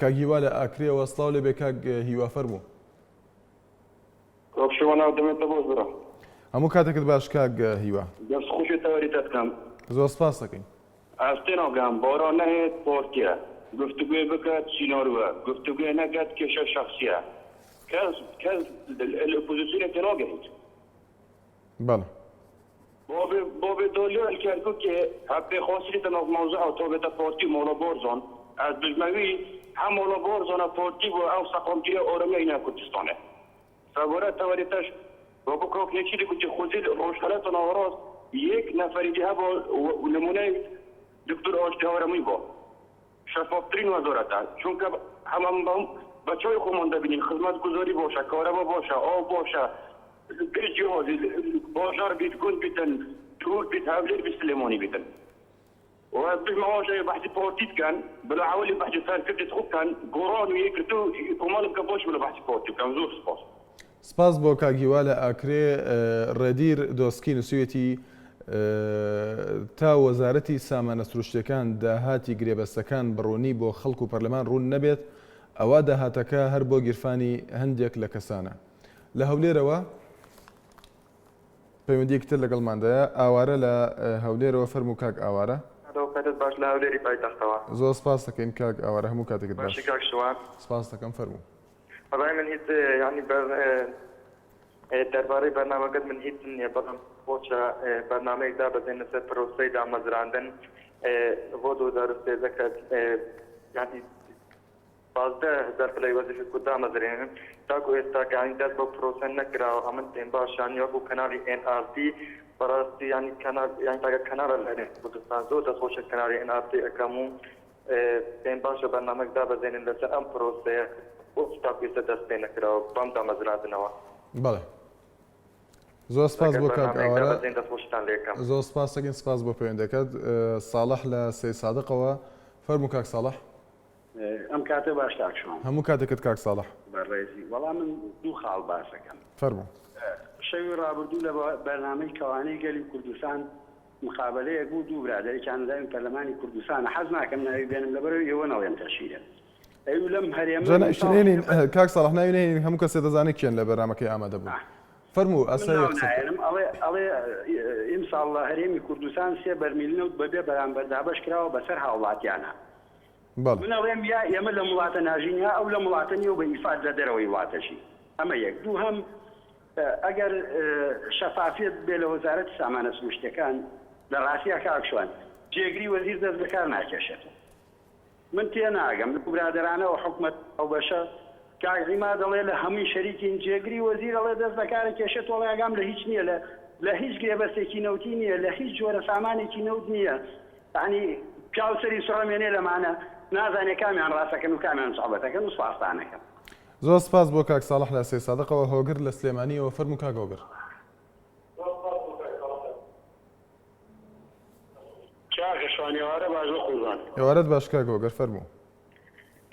کاک هیوا لە ئاکرێەوە. سڵاو لێ بێ کاک هیوا، فەرموو. هەموو کاتێکت باش کاک هیوا. زۆر سپاس دەکەین. ئاستێناگەم بۆرە نەهێت پۆرتیە گفتوگوێ بکات چینۆروە گفتوگوێ نەکات کێشە شخصیە کەس الأوبوزيسيون ناگەیت. بەڵێ بۆ بێ دۆلیۆ الکەرکووکێ هەبێ خۆسریتە ناو مەوزە ئۆتۆبێتە پۆرتی مۆڵە بۆرزۆن ئەس بژمەوی هەم مۆڵە بۆرزۆنە پۆرتی بۆ ئەو سەقۆمتیە ئۆرەمە ئینا کوردستانێ فەبۆرە تەوەریتەش بۆ بکۆکێکی لێکوتی خوزیل ڕۆژهەلەتە ناوەڕاست یەک نەفەریدی هەبۆ نمونەی دکتور ئۆشتەوەرەمووی بۆ شەفافترین وەزۆرەتە چونکە هەمان بەچۆی خۆمان دەبینین خزمەت گوزۆری بۆشە کۆرەبە بۆشە ئەو بۆشە بێجیۆزی بۆژار بیت گوند بیتن توور بیت هەولێر بیت سلێمانی بیتن وبالمواجهه بحث بورتيت كان بلا عولي بحث صار كنت تخوف كان قران ويكتو ومالك كبوش بلا بحث بورتي كان زور سباس سپاس بۆ کاگیوا لە ئاکرێ ڕێدیر دۆسکی نووسویەتی تا وەزارەتی سامانە سروشتیەکان داهاتی گرێبەستەکان بڕوونی بۆ خەڵک و پەرلەمان ڕوون نەبێت ئەوە داهاتەکە هەر بۆ گیرفانی هەندێک لە کەسانە. لە هەولێرەوە پەیوەندیەکتر لەگەڵماندایە ئاوارە لە هەولێرەوە فەرموو کاک ئاوارە. باش لە هەولێری پایتەختەوە. زۆر سپاس دەکەین کاک ئاوارە هەموو کاتێکت باش. باشی کاک شوان. سپاس دەکەم فەرموو. بەڵای من هیچ یعنی دەربارەی بەرنامەکەت من هیچ نییە بەڵام بۆچە بەرنامەیەکدا بەزێنە سەر پرۆسەی دامەزراندن بۆ 2013 کە یعنی 12000 پلەی وەزیفی کو دامەزرێنن تاکو ئێستا کە یعنی دەست بۆ پرۆسە نەکراوە ئەمن پێم باشانی وەکو کەناڵی NRT بەڕاستی یعنی کەنال یعنی تاکە کەناڵە لە کوردستان زۆر دەستخۆشە کەناڵی NRT ئەەکەم و پێم باشە بەرنامەکدا بەزێنن لەسەر ئەم پرۆسەیە بۆ تاکو ئێستا دەست پێ نەکراوە بەم دامەزراندنەوە. بەڵێ زۆر سپاس بۆ کاک ئاوارە زۆر سپاس دەکەین. سپاس بۆ پەیوەندەکەت. ساڵح لە سەی سادقەوە فەرموو کاک ساڵح. ئەم کاتە باش تاکشۆن هەموو کاتێکت کاک ساڵح. بەڕێزی وەڵام من دوو خاڵ باسەکەم. فەرموو. شەوی ڕابردوو لە بەرنامەی کەوانەی گەلی کوردستان مقابلەیەک بوو دوو برادەری کانادای پەرلەمانی کوردستانە حەز ناکەم ناوی بێنم لەبەرەوەی ئێوە ناوێن تەشیرە ئەو لەم هەرێمە کاک ساڵح ناوی نێنین هەموو کەسێ دەزانێت کێن لە بەرنامەکەی ئامادە بوو. فرمو اسای الله امسال الله هرمی کردستان سه برمیلنو بده برانبر دابش کراوە بەسەر هاوڵاتیانە. من ئەڵێم یا ئێمە لە وڵاتە ناژینیا ئەو لە وڵاتە نیە و بە ئیفاد لە دەرەوەی وڵاتەشی. ئەمە یەک. دوو هەم ئەگەر شەفافیت بێ لە وەزارەتی سامانە سروشتیەکان لە ڕاستیە کاکشوان جێگری وەزیر دەست بەکار ناکێشێت. من تێ ناگەم لە برادرانەوە حکومەت ئەو بەشە کاغیما دەڵێ لە هەمووی شەریکین جێگری وەزیر ئەڵێ دەست بەکارە کێشێت وەڵێ ئاگام لە هیچ نییە لە هیچ گرێبەستێکی نەوتی نییە لە هیچ جۆرە سامانێکی نەوت نییە. یعنی پیاوسەری سڕەمێنێ لەمانە نازانێ کامیان ڕاستەکەن و کامیان سەحبەتەکەن و سوپاسدانەکەن. زۆر سپاس بۆ کاک ساڵح لە سێ سادقەوە هۆگر لە سلێمانیەوە فەرموو کاک هۆگر. کاکە شوانێوارە باش بە قوربان. ئێوارەت باش کاک هۆگر فەرموو.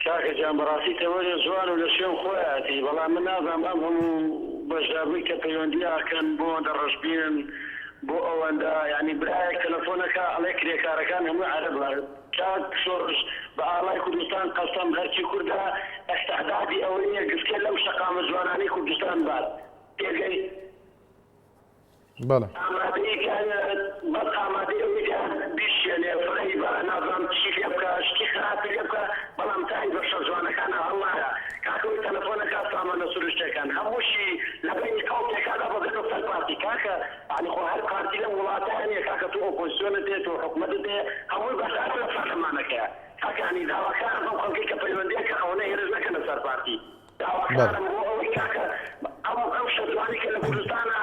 کاکە جان بەڕاستی تەوەریە جوان و لە شوێن خۆیاتی بەڵام من نازانم ئەم هەموو بەشداربووی کە پەیوەندیاکەن بۆ ئەوەندە ڕەشبین بۆ ئەوەندە یعنی برایەک تەلەفۆنەکە ئەڵێ کرێکارەکان هەموو عەرەب کاک شۆڕش بە ئاڵای کوردستان قەسەم هەرچی کوردە ئەستەعدادی ئەوەیە گفتکە لەو شەقامە جوانانەی کوردستان بات تێگەی بەڵێ بەس ئامادەی ئەوەیە بیشێنێ فڕی بە نازانم چی لێ بکە شتی خراپی لێ بکە بەڵام تای بەشە جوانەکانە هەڵایە کاکەوەی تەلەفۆنەکە سامانە سروشتەکان هەمووشی لەبەری قەڵتێکادا بەگەن و سەرپارتی کاکە یعنی خۆ هەر پارتی لەم وڵاتانیە کاکە تو ئۆپۆزیسیۆنت دێت و حکومەتت دێ هەمووی بەشدار لە پارلەمانەکەیە کاکە یعنی داواکارن ئەو خەڵکی کە پەیوەندیەکە ئەوەنە هێرش نەکەنە سەرپارتی داواکارن بۆ ئەوەی کاکە ئەو شەجوانی کە لە کوردستانە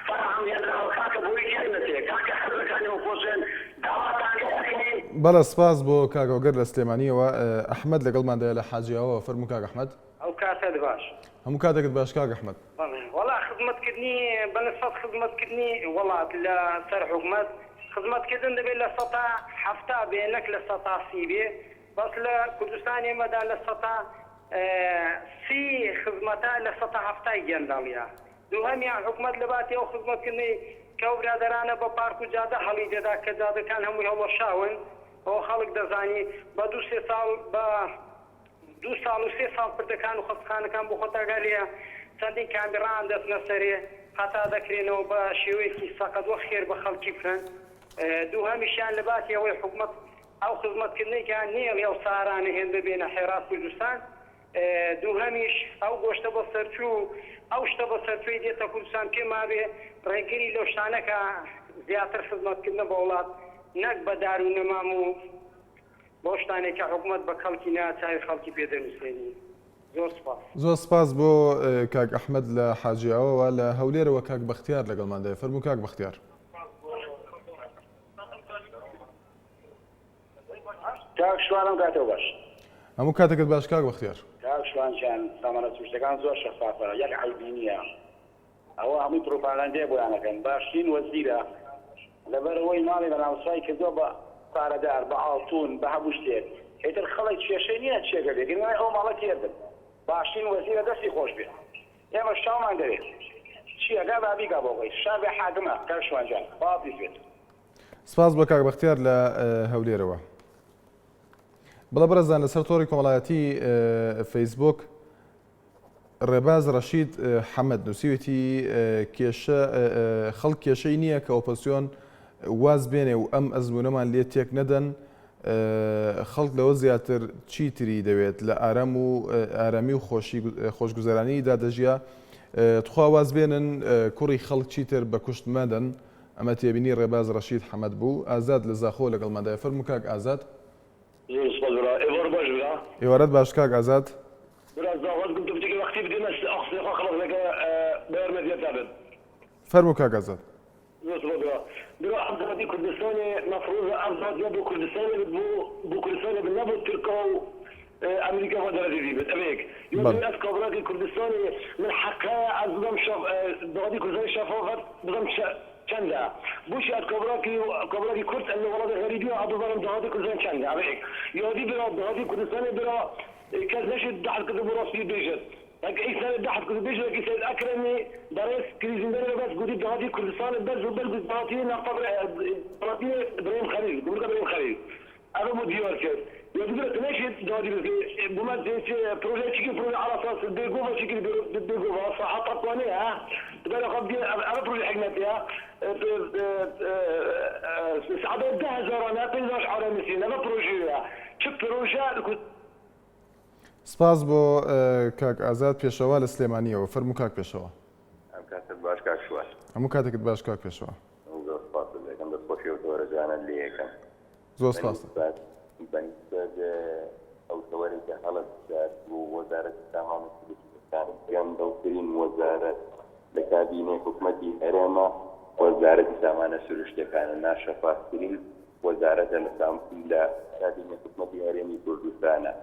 فراهم هێنراوە کاکە بۆی گەێنەتێ کاکە حەزەکانی ئۆپۆزیسیۆن داواتانگەیەکەی. بەڵێ سپاس بۆ کاک هۆگر لە سلێمانیەوە. ئەحمەد لەگەڵماندایە لە حاجیاوەوە فەرموو کاک ئەحمەد. ئەو کاتت باش. هەموو کاتێکت باش کاک ئەحمەد. وەڵا خزمەتکردنی بەنسبەت خزمەتکردنی وڵات لە سەر حکومەت خزمەتکردن دەبێت لە 170 بێ نەک لە 130 بێ بەس لە کوردستانی ئێمەدا لە 130 خزمەتە لە 170 گەندەڵیە. دووهەمیان حکومەت لە باتی ئەو خزمەتکردنی کە ئەو برادەرانە بە پارک و جادە هەڵی دەدا کە جادەکان هەمووی هەڵەشاون ئەوە خەڵک دەزانی بە 2 ساڵ بە 2 ساڵ و 3 ساڵ پردەکان و خەستخانەکان بۆ خۆتاگەلیە چەندین کامیڕان دەستنە سەرێ قەتا دەکرێنەوە بە شێوەیەکی سەقەت وە خێر بە خەڵکی بکەن. دووهەمیشیان لە باتی ئەوەی حکومەت ئەو خزمەتکردنیکیان نێڵی ئەو سارانە هێن ببێنە حێرات کوردستان. دووهەمیش ئەو گۆشتە بە سەرچوو ئەو شتە بە سەرچووی دێتە کوردستان پێما بێ ڕێگری لەو شتانەکە زیاتر خزمەتکردنە بە وڵات نەک بە دار و نەمام و بۆ شتانێکە حکومەت بە خەڵکی ناچاوی خەڵکی پێدەنووسێنی. زۆر سپاس. زۆر سپاس بۆ کاک ئەحمەد لە حاجیاوەوە لە هەولێرەوە کاک بەختیار لەگەڵماندایە فەرموو کاک بەختیار. کاک شوانم کاتەوە باش. هەموو کاتێکت باش کاک بەختیار. کاک شوانشان سامانە سروشتەکان زۆر شەفافە یەک عەیبی نییە. ئەوە هەمووی پرۆپاگاندەیە بۆیانەکەن باشترین وەزیرە لەبەرەوەی ماڵی بەناوسای کردووە بە پارەدار بە ئاڵتون بە هەموو شتێک هێتر خەڵک کێشەی نییە چێگە بێگەن وای ئەو ماڵە تێردن باشترین وەزیرە دەستی خۆش بێت. ئێمە شامان دەوێت چیەکە بابیگا بۆ خۆی شابێ حاکمە کاک شوانجان خواپیز بێت. سپاس بۆ کاک بەختیار لە هەولێرەوە. بەڵە بەرەزان لەسەر تۆڕی کۆمەڵایەتی فەیسبوک ڕێباز ڕەشید حەمەد نووسیوێتی خەڵک کێشەی نییە کە ئۆپۆزیسیۆن واز بێنێ و ئەم ئەزمونەمان لێ تێک نەدەن خەڵک لەوە زیاتر چیتری دەوێت لە ئارامی و خۆشگوزەرانی دادەژیا توخوا واز بێنن کوڕی خەڵک چیتر بە کوشت مەدەن. ئەمە تێبینی ڕێباز ڕەشید حەمەد بوو. ئازاد لە زاخۆ لەگەڵماندایە فەرموو کاک ئازاد. ئێوارەت باش کاک ئازاد. فەرموو کاک ئازاد. برا أفضل كردستان مفروض أفضل يبو كردستان بو كردستان بالنبو تركيا أمريكا ودرجة دي بتأمريك يوم الناس كبرات كردستان من حقها أزدم شاف دغدي كردستان شافوها بدم چنده بوش از كبرات كرد أنه ولد غريبي وعبد الله دغدي كردستان چنده أمريك يودي برا دغدي كردستان برا كذا نشد دحر كذا براسي بيجت لكن اي سنه دحت كنت بيجي لك سيد اكرمي درس كريزندر بس قلت دغدي كردستان بس وبلد بلاتين نقطه ابراهيم خليل بقول ابراهيم خليل انا مدير كده يقدر تمشي دادي بما زي بروجكت شكل بروجكت على اساس بيقوم شكل بيقوم صح طبقاني ها تبقى قبل على بروجكت حكمتها سعادة جاهزة رانا تنزل على مسينا ما بروجيها شوف بروجكت سپاس بۆ کاک ئازاد پێشەوە لە سلێمانیەوە فەرموو کاک پێشەوە ئەم کاتت باش کاک شووە هەموو کاتێکت باش کاک پێشەوە زۆر سپاس دەکەم دەستخۆشی و تۆرەجانە لێ یەکەم زۆر سپاس بەنسبەت ئەو تەوەرێکە هەڵت داد بۆ وەزارەتی سامان و سروشتەکان پێم دەوترین وەزارەت لە کابینەی حکوومەتی هەرێمە وەزارەتی سامانە سروشتەکانە ناشەفافترین وەزارەتە لە کابینەی حکوومەتی هەرێمی کوردستانە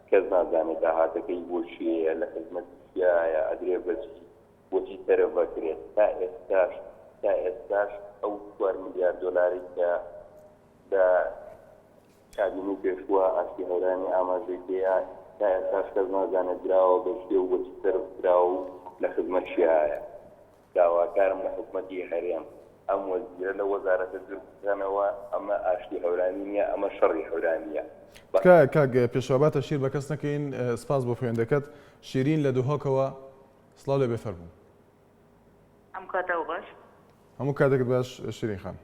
کەس نازانێت داهاتەکەی بۆ شێیە لە خزمەتیایە ئەدرێ بەچی بۆچی تەرەڤەکرێت تا ئێستاش ئەو 4 میلیارد دۆلاری کە لە کابینەی پێشووە ئاشتی هەورانی ئاماژەیەکەیە تا ئێستاش کەس نازانێت دراوە بە شێ و بۆچی تەرەڤکراوە و لە خزمەتیایە داواکارم لە حکوومەتی هەرێم ئەم وەزیرە لە وەزارەتە دروستکردنەوە ئەمە ئاشتی هەورانی نییە ئەمە شەڕی هەورانیە کاک پێشواباتە شیر بە کەس نەکەین سپاس بۆ خوێندەکەت شیرین لە دووهۆکەوە سڵاو لێ بێفەرموو ئەم کاتەوە باش هەموو کاتێکت باش شیرین خان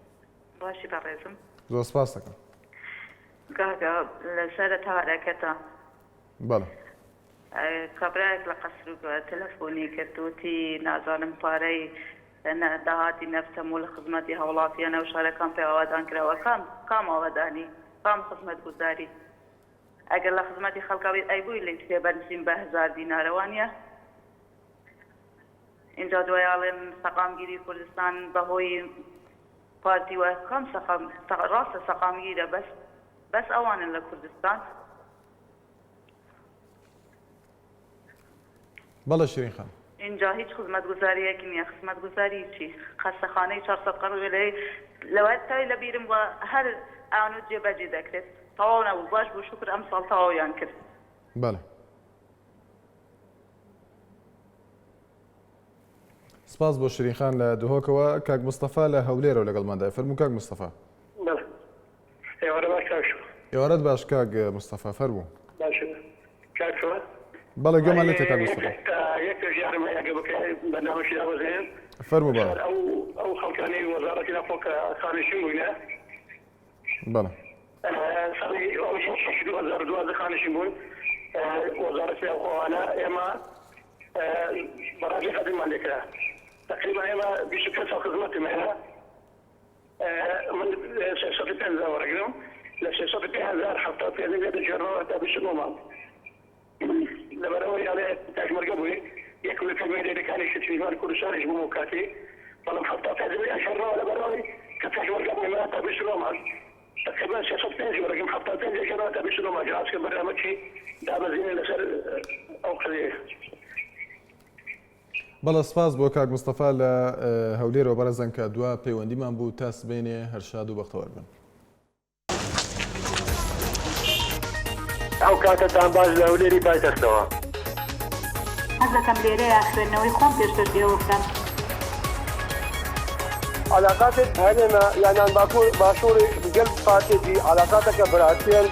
باشی بەڕێزم زۆر سپاس دەکەم کاکە لەسەر تاوارەکەتە بەڵێ کابرایەک لە قەسرووە تەلەفۆنی کردوتی نازانم پارەی داهاتی نەفتەم و لە خزمەتی هەوڵاتیانە و شارەکان پێوادان کراوە کام ئاوادانی کام خزمەت گوزاری ئەگەر لە خزمەتی خەڵکاوی ئەیبووی لێ پێ بەنووسین بە 1000 دینارەوانە اینجا دوایاڵێن سەقامگیری کوردستان بەهۆی پارتی وە کام ڕاستە سەقامگیرە بەس ئەوانن لە کوردستان بەڵێ شیرین خان اینجا هیچ خزمەت گوزاریەکی نییە خزمەت گوزاری چی خەستەخانەی 400 قەڕوێ لەوەت تای لە بیرم وە هەر ئەوانو جێبەجێ دەکرێت تەواو نەبوو باش بۆ شکر ئەم ساڵ تەواویان کرد بەڵێ سپاس بۆ شیرین خان لە دووهۆکەوە کاک مستەفا لە هەولێرەوە لەگەڵماندا فەرموو کاک مستەفا ئێوارەت باش کاک مستەفا فەرموو بەڵێ گوێمان لێتە کاک مستەفا فەرموو بەڵێ ئەو خەڵکانی وەزارەتی ناپۆکە خانشین بووینە بەڵێ ساڵی 2012 خانشین بوون وەزارەتی ئەوخۆوانە ئێمە بەڕادی خەدممان لێکرا تقریبا ئێمە 25 ساڵ خزمەتم هەیە من 650 وەرەگرم لە 650 حتا پێنی بێت ژێڕەوە تا 29 مانگ لەبەرەوەی ئەڵێ کاژمەرگە بووی یەک لە کەمێرەکانی شتیمان کوردستانیش بوو کاتی بەڵام حتا پێنی ژێڕەوە لەبەرەوەی کە کاژمەرگە بووی من تا 29 مانگ تقریبا 650 وەرەگرم حتا پێنی ژێڕەوە تا 29 مانگ ئاسکە بەرنامەی دابەزینە لەسەر ئەو قضیە بەڵێ سپاس بۆ کاک مستەفا لە هەولێرەوە بەڕێزان کە دووە پەیوەندیمان بوو تا سبەینێ هەرشاد و بەختەوەر بن ئەو کاتتان باش لە هەولێری پایتەختەوە حەز دەکەم لێرەیە خوێندنەوەی خۆم پێشتر پێوە بکەم علاقاتت هەرێمە یانان باکوور باشووری گەل پارتێکی علاقاتەکە بەرهەستێن